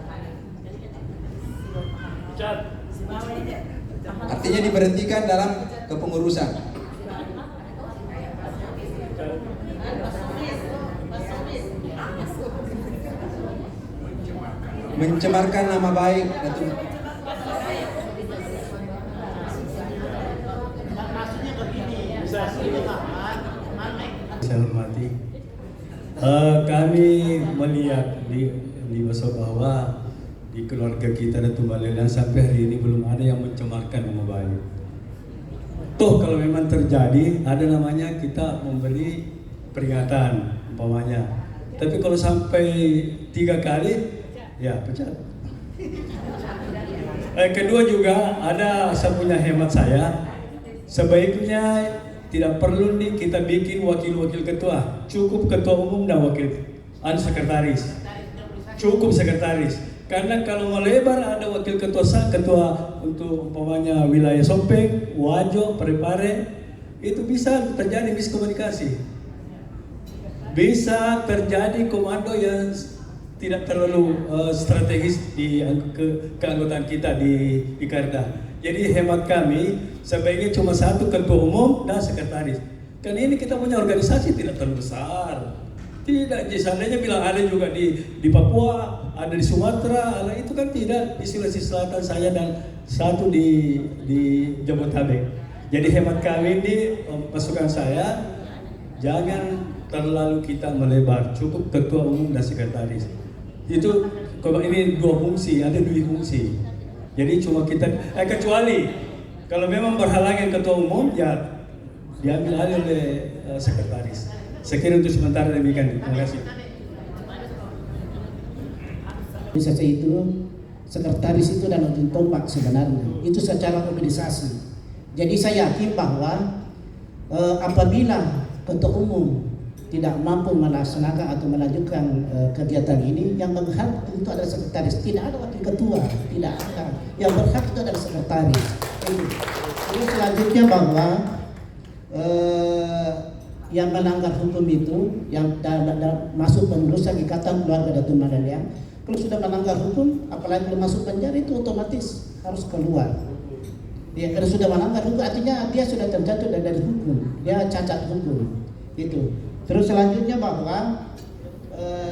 Artinya diberhentikan dalam kepengurusan. Mencemarkan nama baik Datu. Saya hormati, kami melihat di masa bahwa di keluarga kita Datu Malelean sampai hari ini belum ada yang mencemarkan nama baik. Toh kalau memang terjadi, ada namanya kita memberi peringatan umpamanya. Tapi kalau sampai 3 kali, ya pecat. Kedua juga ada saya punya hemat saya, sebaiknya tidak perlu nih kita bikin wakil-wakil ketua, cukup ketua umum dan wakil sekretaris, cukup sekretaris. Karena kalau melebar ada wakil ketua untuk umpamanya wilayah Sompeng, Wajo, Parepare, itu bisa terjadi miskomunikasi, bisa terjadi komando yang tidak terlalu strategis di keanggotaan kita di Ikarda. Jadi hemat kami sebaiknya cuma 1 ketua umum dan sekretaris. Karena ini kita punya organisasi tidak terlalu besar. Tidak, seandainya bilang ada juga di Papua, ada di Sumatera, itu kan tidak. Di Sulawesi Selatan saya dan 1 di Jabodetabek. Jadi hemat kami ini masukan saya, jangan terlalu kita melebar, cukup ketua umum dan sekretaris. Itu kalau ini 2 fungsi, ada 2 fungsi. Jadi cuma kita kecuali kalau memang berhalangan ketua umum, ya diambil alih oleh sekretaris. Sekiranya untuk sementara demikian. Terima kasih. Bisa itu sekretaris itu dan ujung tombak sebenarnya. Itu secara organisasi. Jadi saya yakin bahwa apabila ketua umum tidak mampu melaksanakan atau melanjutkan kegiatan ini, yang berhak itu adalah sekretaris, tidak ada wakil ketua, tidak ada. Yang berhak itu adalah sekretaris. Terus selanjutnya bahwa yang melanggar hukum itu, yang masuk pengurusan Ikatan Keluarga Datuk Maleliang, kalau sudah melanggar hukum, apalagi kalau masuk penjara itu otomatis harus keluar. Dia kalau sudah melanggar hukum, artinya dia sudah terjatuh dari hukum, dia cacat hukum. Itu. Terus selanjutnya bahwa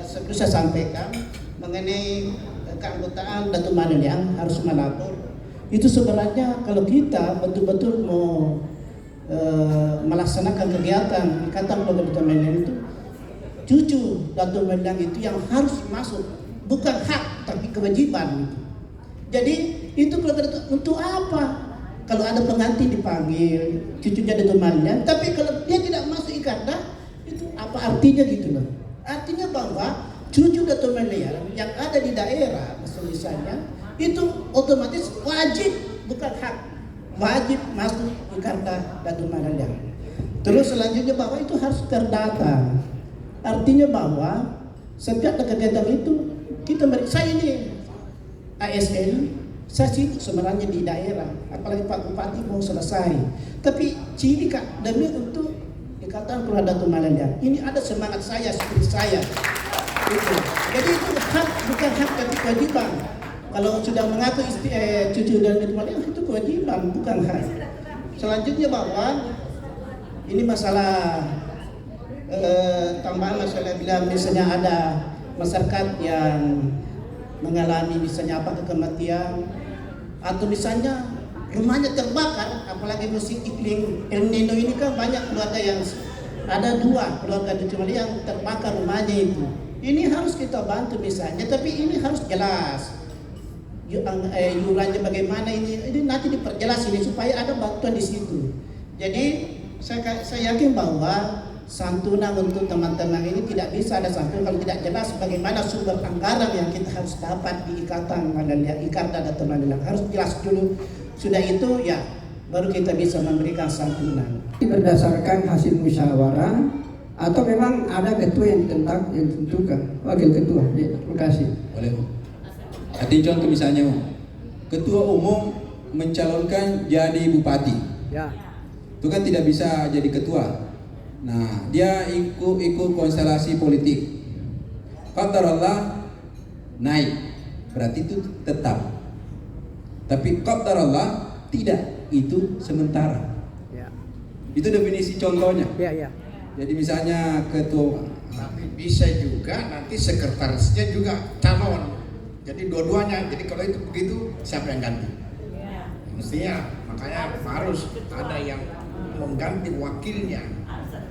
seperti saya sampaikan mengenai keanggotaan Datuk Maleliang harus melapor. Itu sebenarnya kalau kita betul-betul mau melaksanakan kegiatan Ikatan Keluarga Datuk Maleliang itu, cucu Datuk Maleliang itu yang harus masuk, bukan hak tapi kewajiban. Jadi itu keluarga untuk apa? Kalau ada pengantin dipanggil cucunya Datuk Maleliang, tapi kalau dia tidak masuk Ikarda, itu apa artinya gitu loh? Artinya bahwa cucu Datuk Maleliang yang ada di daerah misalnya itu otomatis wajib, bukan hak, wajib masuk Ikarda Datuk Maleliang. Terus selanjutnya bahwa itu harus terdata. Artinya bahwa setiap kegiatan itu kita saya ini ASN, saya sibuk sebenarnya di daerah, apalagi Pak Bupati mau selesai. Tapi ciri Kak demi untuk Ikatan Keluarga Datuk Maleliang ini ada semangat saya, seperti saya. Itu. Jadi itu hak, bukan hak tapi kewajiban. Kalau sudah mengaku cucu dan Datuk Maleliang itu kewajiban, bukan hak. Selanjutnya bahwa ini masalah tambahan masalah bila misalnya ada masyarakat yang mengalami misalnya kematian atau misalnya rumahnya terbakar, apalagi musim iklim El Nino ini kan banyak keluarga yang ada 2 keluarga di Cimali yang terbakar rumahnya itu. Ini harus kita bantu misalnya, tapi ini harus jelas iurannya bagaimana ini nanti diperjelas ini supaya ada bantuan di situ. Jadi saya yakin bahwa santunan untuk teman-teman ini tidak bisa ada santunan kalau tidak jelas bagaimana sumber anggaran yang kita harus dapat di Ikatan Maleliang, Ikarda Datuk Maleliang. Harus jelas dulu, sudah itu ya baru kita bisa memberikan santunan. Berdasarkan hasil musyawarah atau memang ada ketua yang ditentukan, wakil ketua. Ya, terima kasih. Boleh Bu. Arti contoh misalnya ketua umum mencalonkan jadi bupati. Ya. Itu kan tidak bisa jadi ketua. Nah, dia ikut konstelasi politik. Qadarullah naik, berarti itu tetap. Tapi qadarullah tidak, itu sementara. Ya. Itu definisi contohnya. Ya. Jadi misalnya ketua, Tapi bisa juga nanti sekretarisnya juga calon. Jadi dua-duanya. Jadi kalau itu begitu, siapa yang ganti? Mestinya, makanya harus ada yang mengganti wakilnya.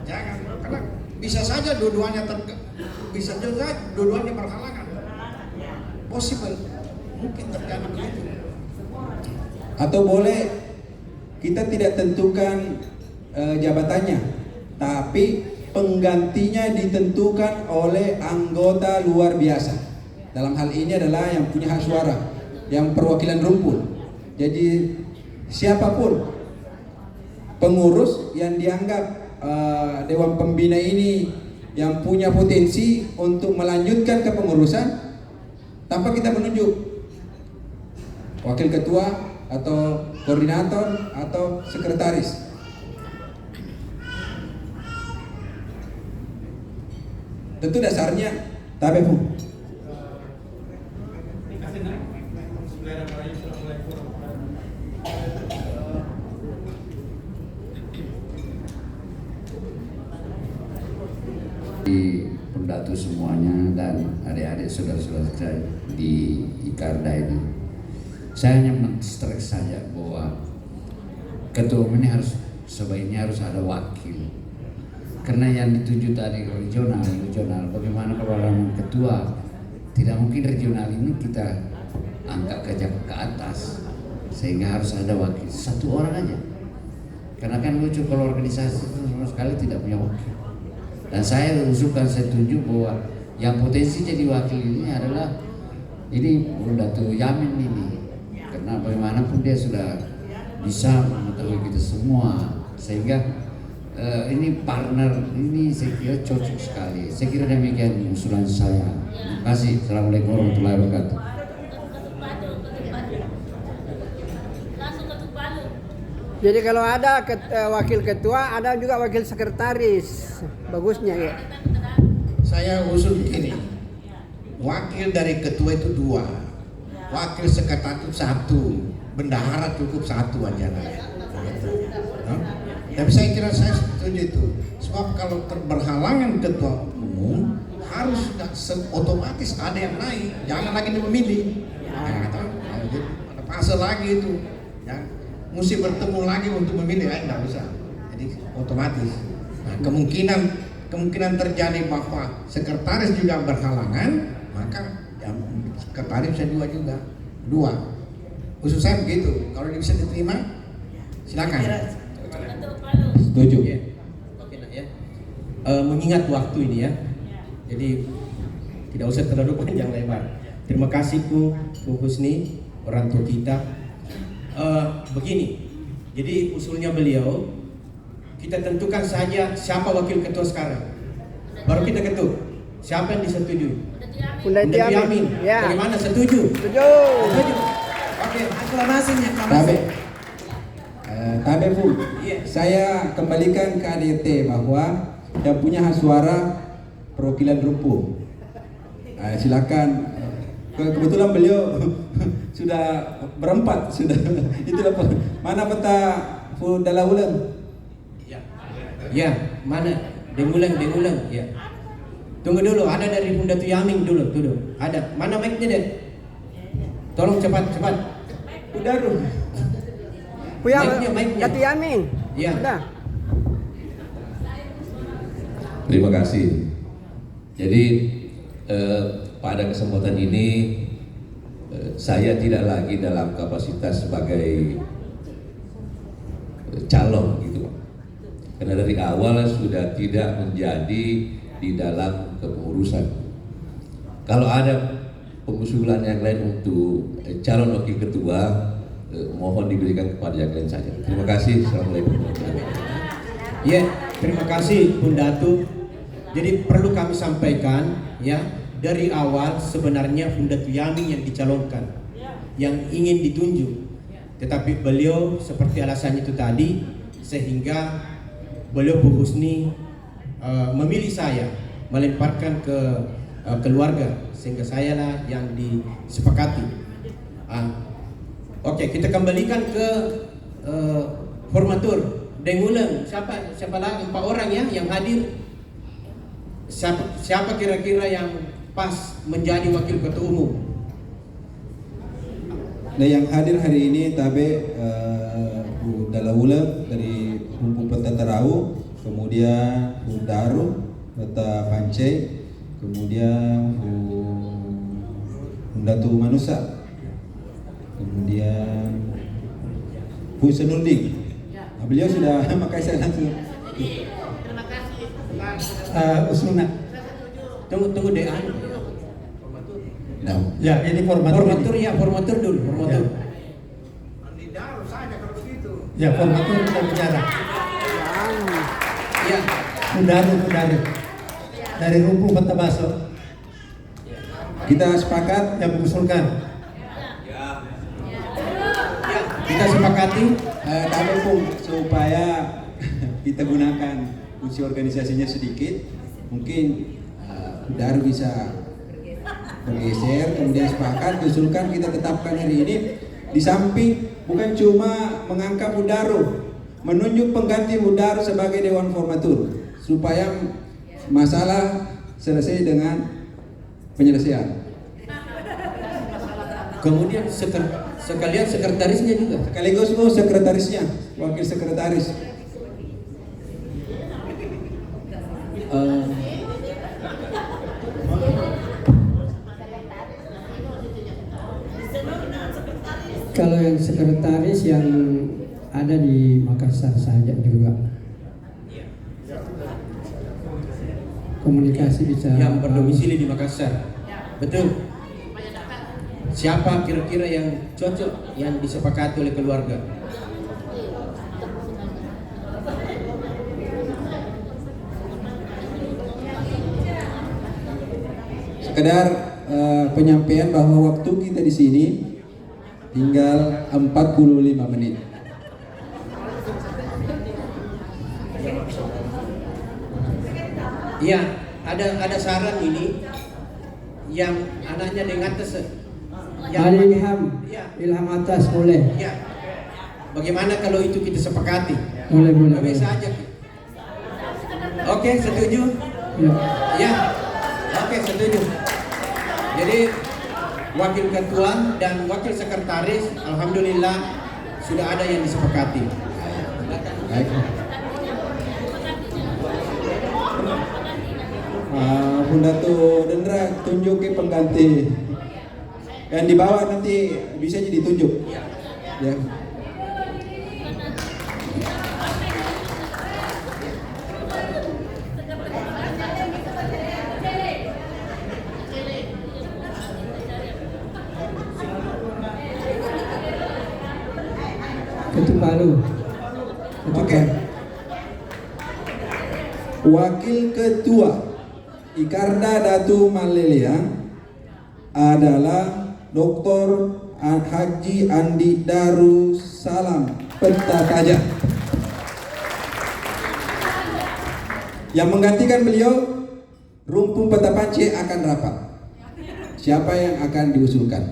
Jangan, karena bisa saja dua-duanya bisa juga dua-duanya berhalangan. Possible, mungkin terjadi begitu. atau boleh kita tidak tentukan jabatannya, tapi penggantinya ditentukan oleh anggota luar biasa. Dalam hal ini adalah yang punya hak suara, yang perwakilan rumpun. Jadi siapapun pengurus yang dianggap Dewan Pembina ini yang punya potensi untuk melanjutkan kepengurusan tanpa kita menunjuk wakil ketua atau koordinator atau sekretaris. Tentu dasarnya tabehu. Di pendatu semuanya dan adik-adik saudara-saudara saya di Ikarda ini, saya hanya men-stress saja bahwa ketua umum ini harus sebaiknya harus ada wakil, karena yang dituju tadi regional, bagaimana kalau orang ketua, tidak mungkin regional ini kita angkat ke atas, sehingga harus ada wakil satu orang aja, karena kan lucu kalau organisasi itu sama sekali tidak punya wakil. Dan saya usulkan, saya tunjuk bahwa yang potensi jadi wakil ini adalah ini Datuk Yamin ini, karena bagaimanapun dia sudah bisa mengetahui kita semua, sehingga ini partner ini saya kira cocok sekali. Saya kira demikian usulan saya. Terima kasih. Assalamualaikum warahmatullahi wabarakatuh. Jadi kalau ada wakil ketua, ada juga wakil sekretaris. Bagusnya ya. Saya usul begini, wakil dari ketua itu 2, wakil sekretaris itu 1, bendahara cukup 1 aja lah. Tapi saya kira saya setuju itu, sebab kalau berhalangan ketua umum harus sudah otomatis ada yang naik, jangan lagi memilih. Ada fase lagi itu, ya, mesti bertemu lagi untuk memilih, tidak bisa. Jadi otomatis. Nah, kemungkinan terjadi bahwa sekretaris juga berhalangan, maka ya, sekretaris bisa 2 juga, 2. Khusus saya begitu. Kalau bisa diterima, silakan. Setuju. Ya. Oke, nak ya. Mengingat waktu ini ya, jadi tidak usah terlalu panjang lebar. Terima kasih Bu Husni, orang tua kita. Begini, jadi usulnya beliau, kita tentukan saja siapa wakil ketua sekarang. Baru kita ketuk. Siapa yang disetujui? Bunda Yamin. Ya. Bagaimana? Setuju? Setuju. Setuju. Oke. Aklamasinya, Tabe Bu, saya kembalikan ke ADT bahwa yang punya hak suara perwakilan Rumpu. Silakan. Kebetulan beliau sudah berempat sudah. Itulah mana peta Fu Dalaulang? Ya, mana? Dengulang. Ya. Tunggu dulu, ada dari Bunda Tuyaming dulu. Ada. Mana mic-nya deh? Tolong cepat. Udah dulu. Mic-nya. Datu Yamin. Ya. Udah. Terima kasih. Jadi pada kesempatan ini saya tidak lagi dalam kapasitas sebagai calon gitu. Karena dari awal sudah tidak menjadi di dalam kepengurusan. Kalau ada pengusulan yang lain untuk calon wakil ketua, mohon diberikan kepada yang lain saja. Terima kasih. Assalamualaikum warahmatullahi wabarakatuh. Ya, terima kasih Bunda Datu. Jadi perlu kami sampaikan ya, dari awal sebenarnya Bunda Tuyaming yang dicalonkan, yang ingin ditunjuk. Tetapi beliau seperti alasannya itu tadi, sehingga beliau Bu Husni memilih saya, melemparkan ke keluarga, sehingga saya lah yang disepakati. Oke, kita kembalikan ke formatur. Dengulang, siapa lagi? 4 orang ya yang hadir. Siapa kira-kira yang pas menjadi wakil ketua umum? Nah, yang hadir hari ini Tabe Bu Dalaulang dari Rumpu Peta Terau, kemudian Bu Daru Peta Pancai, kemudian Bu Datu Manusa, kemudian Bu Senurding. Nah, beliau sudah makanya saya langsung. Terima kasih. Usulna. Tunggu deh. Nah, Ya, ini formatur. Formatur dulu. Ya, formatur kita bicara. Ya. Mudaru. Dari Rumpu Peta Baso kita sepakat yang mengusulkan. Kita sepakati Tabe Pung supaya kita gunakan fungsi organisasinya sedikit, mungkin Daru bisa bergeser, kemudian sepakat usulkan kita tetapkan hari ini. Di samping bukan cuma mengangkat Bu Daru, menunjuk pengganti Bu Daru sebagai Dewan Formatur supaya masalah selesai dengan penyelesaian. kemudian sekalian sekretarisnya juga. Sekaligus sekretarisnya, wakil sekretaris. Kalau yang sekretaris yang ada di Makassar saja juga. Komunikasi bisa. Yang berdomisili di Makassar. Betul. Siapa kira-kira yang cocok yang disepakati oleh keluarga? Sekedar penyampaian bahwa waktu kita di sini tinggal 45 menit. Ya, ada saran ini yang anaknya dengan Ada ilham, ya, ilham atas boleh. ya. Bagaimana kalau itu kita sepakati? Boleh. Bisa aja. Oke, setuju? Ya. Ya. Oke, setuju. Jadi wakil ketua dan wakil sekretaris, alhamdulillah sudah ada yang disepakati. Baik. Bunda tuh Dendra tunjuk ke pengganti yang di bawah, nanti bisa jadi tunjuk. Ya. Ketua Palu. Oke. Wakil Ketua Ikarda Datu Maleliang adalah Dr. Haji Andi Darussalam Pentataja. Yang menggantikan beliau, Rumpung Petapance akan rapat. Siapa yang akan diusulkan?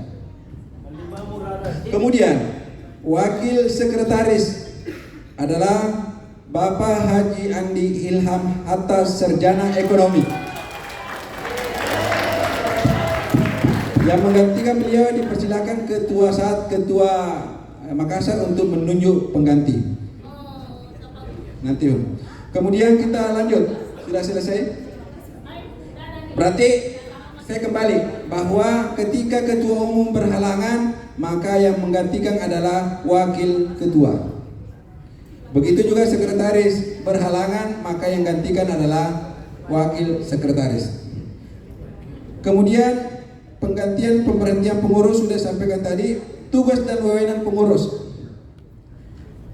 Kemudian Wakil Sekretaris adalah Bapak Haji Andi Ilham Hatta, Sarjana Ekonomi. Yang menggantikan beliau dipersilakan Ketua Makassar untuk menunjuk pengganti. Nanti. Kemudian kita lanjut. Sudah selesai? Berarti saya kembali bahwa ketika ketua umum berhalangan, maka yang menggantikan adalah wakil ketua. Begitu juga sekretaris berhalangan, maka yang gantikan adalah wakil sekretaris. Kemudian penggantian pemberhentian pengurus sudah sampaikan tadi. Tugas dan wewenang pengurus.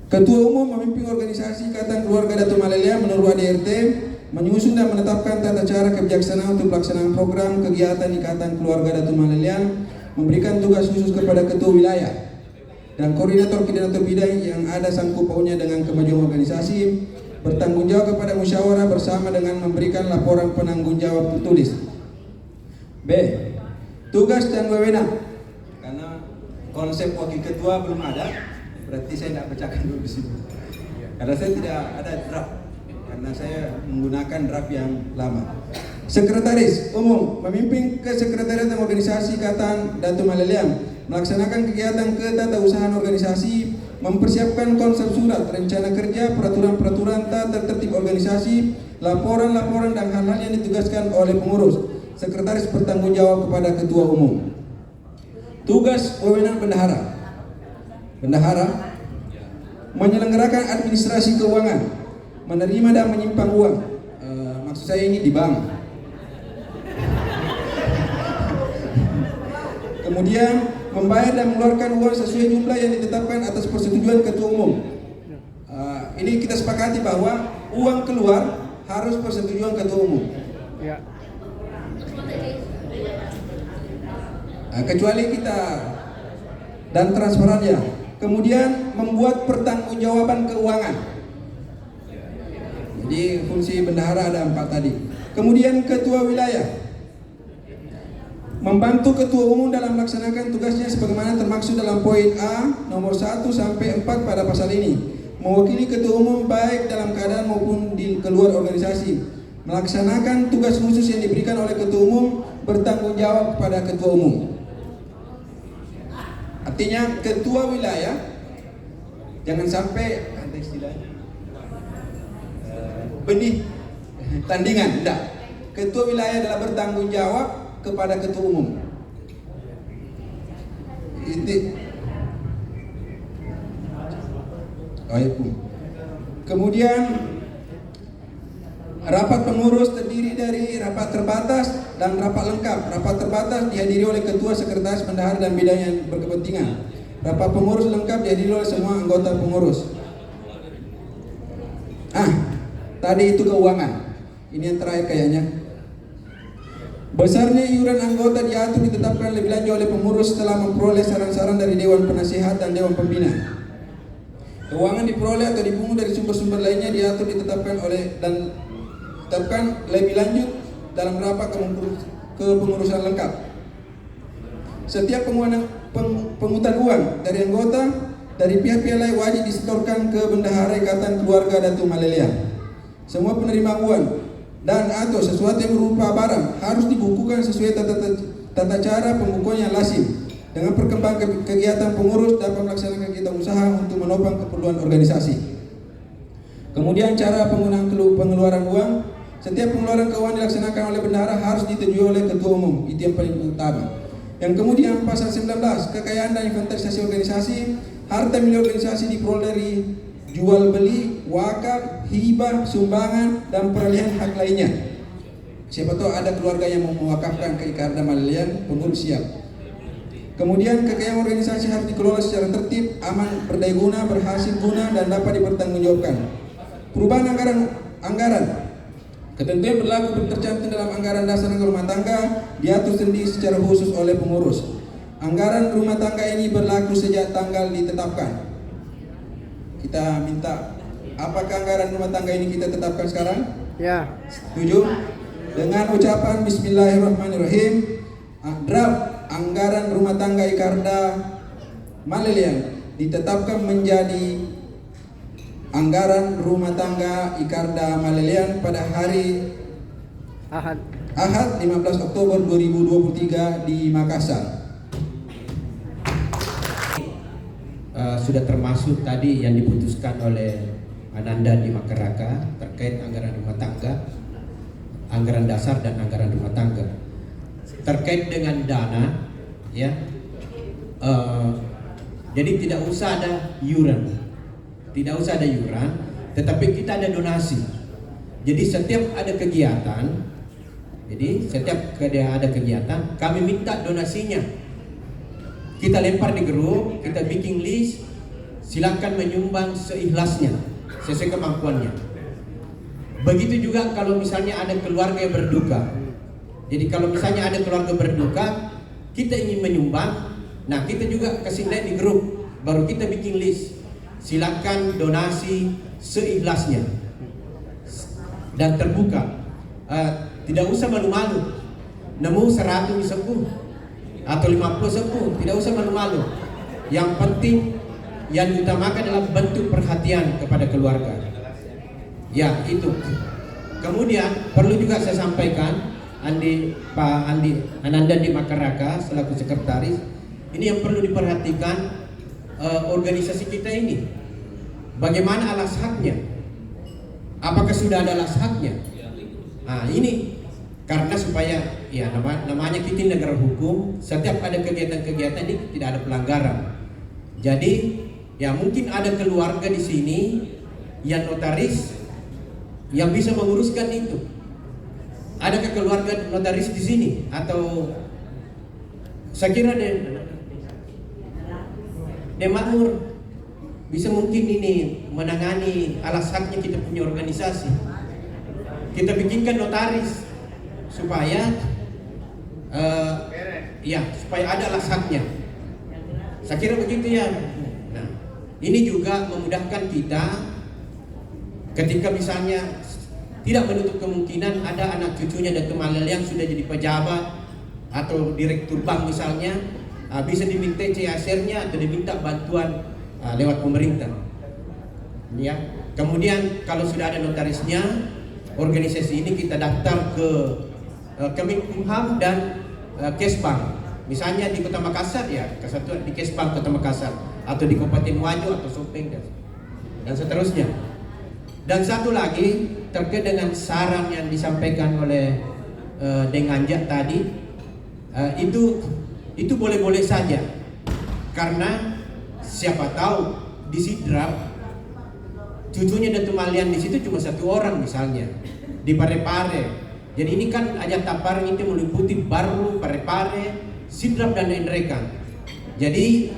Ketua umum memimpin organisasi Ikatan Keluarga Datu Maleliang menurut ADRT, menyusun dan menetapkan tata cara kebijaksanaan untuk pelaksanaan program kegiatan Ikatan Keluarga Datu Maleliang, memberikan tugas khusus kepada ketua wilayah dan koordinator bidang yang ada sangkut pautnya dengan kemajuan organisasi, bertanggung jawab kepada musyawarah bersama dengan memberikan laporan penanggung jawab tertulis. B. Tugas dan wewenang. Karena konsep wakil ketua belum ada, berarti saya tidak bacakan dulu di sini. Karena saya tidak ada draft, karena saya menggunakan draft yang lama. Sekretaris umum memimpin kesekretariatan organisasi Ikatan Datu Maleliang, melaksanakan kegiatan ketatausahaan organisasi, mempersiapkan konsep surat, rencana kerja, peraturan-peraturan tata tertib organisasi, laporan-laporan dan hal-hal yang ditugaskan oleh pengurus. Sekretaris bertanggung jawab kepada ketua umum. Tugas wewenang bendahara. Bendahara menyelenggarakan administrasi keuangan, menerima dan menyimpan uang. Maksud saya ini di bank. Kemudian membayar dan mengeluarkan uang sesuai jumlah yang ditetapkan atas persetujuan ketua umum. Ini kita sepakati bahwa uang keluar harus persetujuan ketua umum. Ya. Kecuali kita dan transparannya. Kemudian membuat pertanggungjawaban keuangan. Jadi fungsi bendahara ada 4 tadi. Kemudian ketua wilayah membantu ketua umum dalam melaksanakan tugasnya sebagaimana termaksud dalam poin A nomor 1 sampai 4 pada pasal ini. Mewakili ketua umum baik dalam keadaan maupun di keluar organisasi. Melaksanakan tugas khusus yang diberikan oleh ketua umum, bertanggung jawab kepada ketua umum. Artinya ketua wilayah jangan sampai ada istilahnya benih tandingan, tidak. Ketua wilayah adalah bertanggung jawab kepada ketua umum. Kemudian rapat pengurus terdiri dari rapat terbatas dan rapat lengkap. Rapat terbatas dihadiri oleh ketua, sekretaris, bendahara dan bidang yang berkepentingan. Rapat pengurus lengkap dihadiri oleh semua anggota pengurus. Tadi itu keuangan. Ini yang terakhir kayaknya. Besarnya iuran anggota diatur ditetapkan lebih lanjut oleh pengurus setelah memperoleh saran-saran dari Dewan Penasihat dan Dewan Pembina. Keuangan diperoleh atau dipungut dari sumber-sumber lainnya diatur ditetapkan oleh dan ditetapkan lebih lanjut dalam rapat kepengurusan lengkap. Setiap penghutang uang dari anggota dari pihak-pihak lain wajib disetorkan ke Bendahara Ikatan Keluarga Datuk Maleliang. Semua penerima uang dan atau sesuatu yang berupa barang harus dibukukan sesuai tata cara pembukuan yang lazim dengan perkembangan kegiatan pengurus dapat melaksanakan kegiatan usaha untuk menopang keperluan organisasi. Kemudian cara penggunaan pengeluaran uang. Setiap pengeluaran keuangan dilaksanakan oleh bendahara harus disetujui oleh ketua umum. Itu yang paling utama. Yang kemudian pasal 19, kekayaan dan inventarisasi organisasi. Harta milik organisasi diperoleh dari jual beli, wakaf, hibah, sumbangan, dan peralihan hak lainnya. Siapa tahu ada keluarga yang mau mewakafkan ke Ikarda Maleliang, pengurus siap. Kemudian kekayaan organisasi harus dikelola secara tertib, aman, berdaya guna, berhasil guna, dan dapat dipertanggungjawabkan. Perubahan anggaran. Ketentuan berlaku tercantum dalam anggaran dasar rumah tangga diatur sendiri secara khusus oleh pengurus. Anggaran rumah tangga ini berlaku sejak tanggal ditetapkan. Kita minta, apakah anggaran rumah tangga ini kita tetapkan sekarang? Ya. Setuju? Dengan ucapan Bismillahirrahmanirrahim, draft anggaran rumah tangga Ikarda Maleliang ditetapkan menjadi anggaran rumah tangga Ikarda Maleliang pada hari Ahad 15 Oktober 2023 di Makassar. Sudah termasuk tadi yang diputuskan oleh Ananda di Makaraka terkait anggaran rumah tangga, anggaran dasar dan anggaran rumah tangga. Terkait dengan dana, ya, jadi tidak usah ada iuran. Tidak usah ada iuran, tetapi kita ada donasi. Jadi setiap ada kegiatan, kami minta donasinya. Kita lempar di grup, kita bikin list, silakan menyumbang seikhlasnya, sesuai kemampuannya. Begitu juga kalau misalnya ada keluarga yang berduka. Jadi kalau misalnya ada keluarga berduka, kita ingin menyumbang, nah kita juga kasih lihat di grup, baru kita bikin list. Silakan donasi seikhlasnya dan terbuka. Tidak usah malu-malu. Nemu 100 sepuh atau 50 sepuh, tidak usah malu-malu. Yang penting yang diutamakan adalah bentuk perhatian kepada keluarga. Ya, itu. Kemudian perlu juga saya sampaikan, Pak Andi Ananda di Makaraka selaku sekretaris, ini yang perlu diperhatikan. Organisasi kita ini bagaimana alas haknya? Apakah sudah ada alas haknya? Nah ini karena supaya ya namanya kita negara hukum, setiap ada kegiatan-kegiatan ini tidak ada pelanggaran. Jadi ya mungkin ada keluarga di sini yang notaris yang bisa menguruskan itu. Adakah keluarga notaris di sini atau saya kira Makmur bisa mungkin ini menangani alas haknya kita punya organisasi. Kita bikinkan notaris supaya supaya ada alas haknya. Saya kira begitu ya. Nah, ini juga memudahkan kita ketika misalnya tidak menutup kemungkinan ada anak cucunya Datuk Maleliang sudah jadi pejabat atau direktur bank misalnya. Bisa diminta CSR-nya atau diminta bantuan lewat pemerintah. Ya. Kemudian kalau sudah ada notarisnya, organisasi ini kita daftar ke Kemenkumham dan Kesbank. Misalnya di Kota Makassar ya, kesatuan di Kesbank Kota Makassar atau di Kabupaten Wajo atau Sopeng dan seterusnya. Dan satu lagi terkait dengan saran yang disampaikan oleh Deng Anjak tadi, itu boleh-boleh saja, karena siapa tahu di Sidrap cucunya Datuk Maleliang di situ cuma satu orang misalnya di Parepare. Jadi ini kan Ajat Taparang itu meliputi Baru, Parepare, Sidrap dan Endrekan. Jadi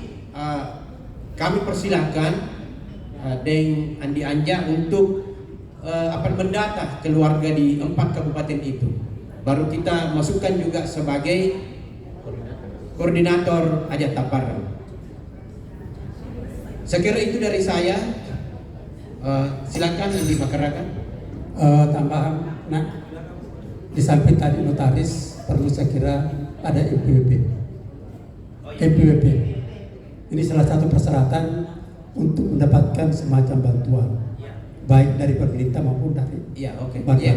kami persilahkan Deng Andi Anja untuk mendata keluarga di 4 kabupaten itu. Baru kita masukkan juga sebagai koordinator Ajat Taparang. Saya kira itu dari saya. Silakan Andi Makaraka. Tambahan Nah, di samping tadi notaris, perlu saya kira ada NPWP. NPWP ini salah satu persyaratan untuk mendapatkan semacam bantuan, baik dari pemerintah maupun dari Iya, oke. bantuan. Iya.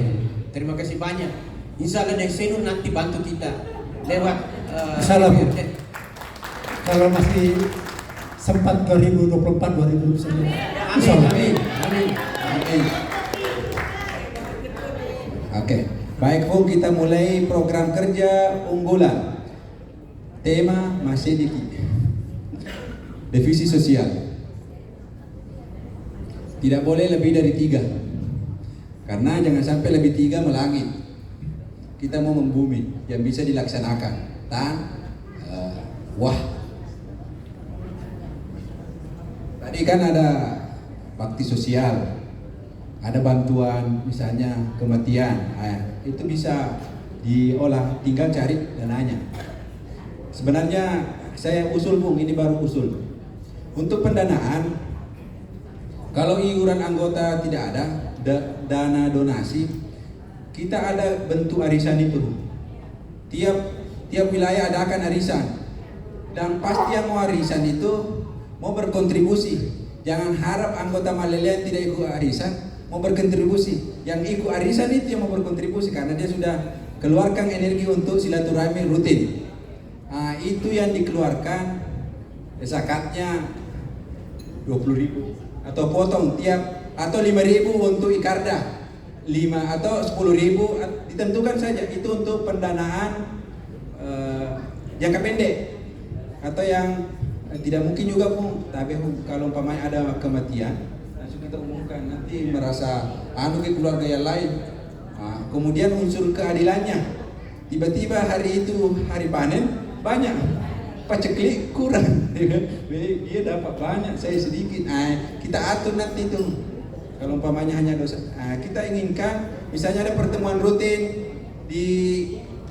Terima kasih banyak. Insya Allah dari Senun nanti bantu kita lewat Insya Allah, Bu. DPRD. Kalau masih sempat 2024-2029. Insya Allah. Amin. Amin. Amin. Oke, baik Bu, kita mulai program kerja unggulan. Tema masih divisi sosial. Tidak boleh lebih dari 3. Karena jangan sampai lebih 3 melangit. Kita mau membumi yang bisa dilaksanakan. Wah. Tadi kan ada bakti sosial, ada bantuan misalnya kematian, itu bisa diolah, tinggal cari dananya. Sebenarnya saya usul Bung, ini baru usul. Untuk pendanaan, kalau iuran anggota tidak ada, dana donasi, kita ada bentuk arisan itu. Tiap wilayah adakan arisan. Dan pasti yang mau arisan itu mau berkontribusi. Jangan harap anggota Malelian tidak ikut arisan, mau berkontribusi. Yang ikut arisan itu yang mau berkontribusi karena dia sudah keluarkan energi untuk silaturahmi rutin. Itu yang dikeluarkan zakatnya 20.000 atau potong tiap atau 5.000 untuk Ikarda, 5 atau 10.000 ditentukan saja. Itu untuk pendanaan jangka pendek atau yang tidak mungkin juga Bung. Tapi kalau umpamanya ada kematian langsung kita umumkan, nanti merasa ke keluarga yang lain. Kemudian unsur keadilannya, tiba-tiba hari itu hari panen banyak, paceklik kurang, dia dapat banyak, saya sedikit. Kita atur nanti itu. Kalau umpamanya hanya dosa, kita inginkan misalnya ada pertemuan rutin di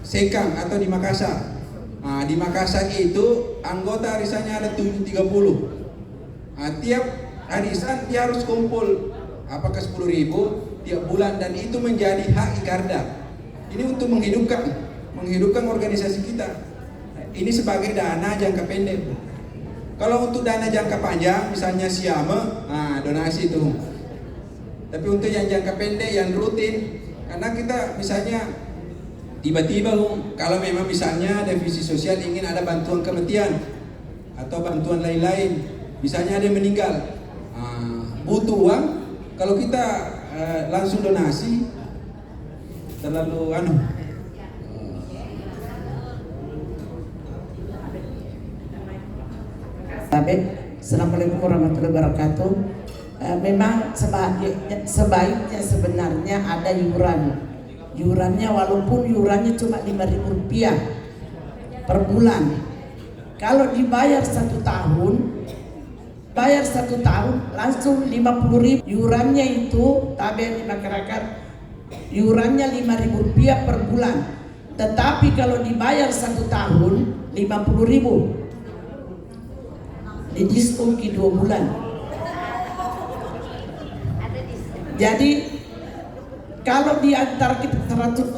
Sekang atau di Makassar. Di Makassar itu anggota arisannya ada 30. Tiap arisan dia harus kumpul apakah 10.000 tiap bulan, dan itu menjadi hak Ikarda. Ini untuk menghidupkan organisasi kita. Ini sebagai dana jangka pendek. Kalau untuk dana jangka panjang, misalnya Siame, donasi itu. Tapi untuk yang jangka pendek, yang rutin, karena kita misalnya tiba-tiba, kalau memang misalnya divisi sosial ingin ada bantuan kematian atau bantuan lain-lain, misalnya ada yang meninggal, butuh uang, kalau kita langsung donasi terlalu Assalamualaikum warahmatullahi wabarakatuh. Memang sebaiknya sebenarnya ada iurannya, walaupun iurannya cuma Rp5.000 per bulan. Kalau dibayar 1 tahun, langsung 50.000. Iurannya itu tabe di masyarakat, iurannya Rp5.000 per bulan. Tetapi kalau dibayar 1 tahun 50.000, didiskon 2 bulan. Jadi kalau di antara kita 100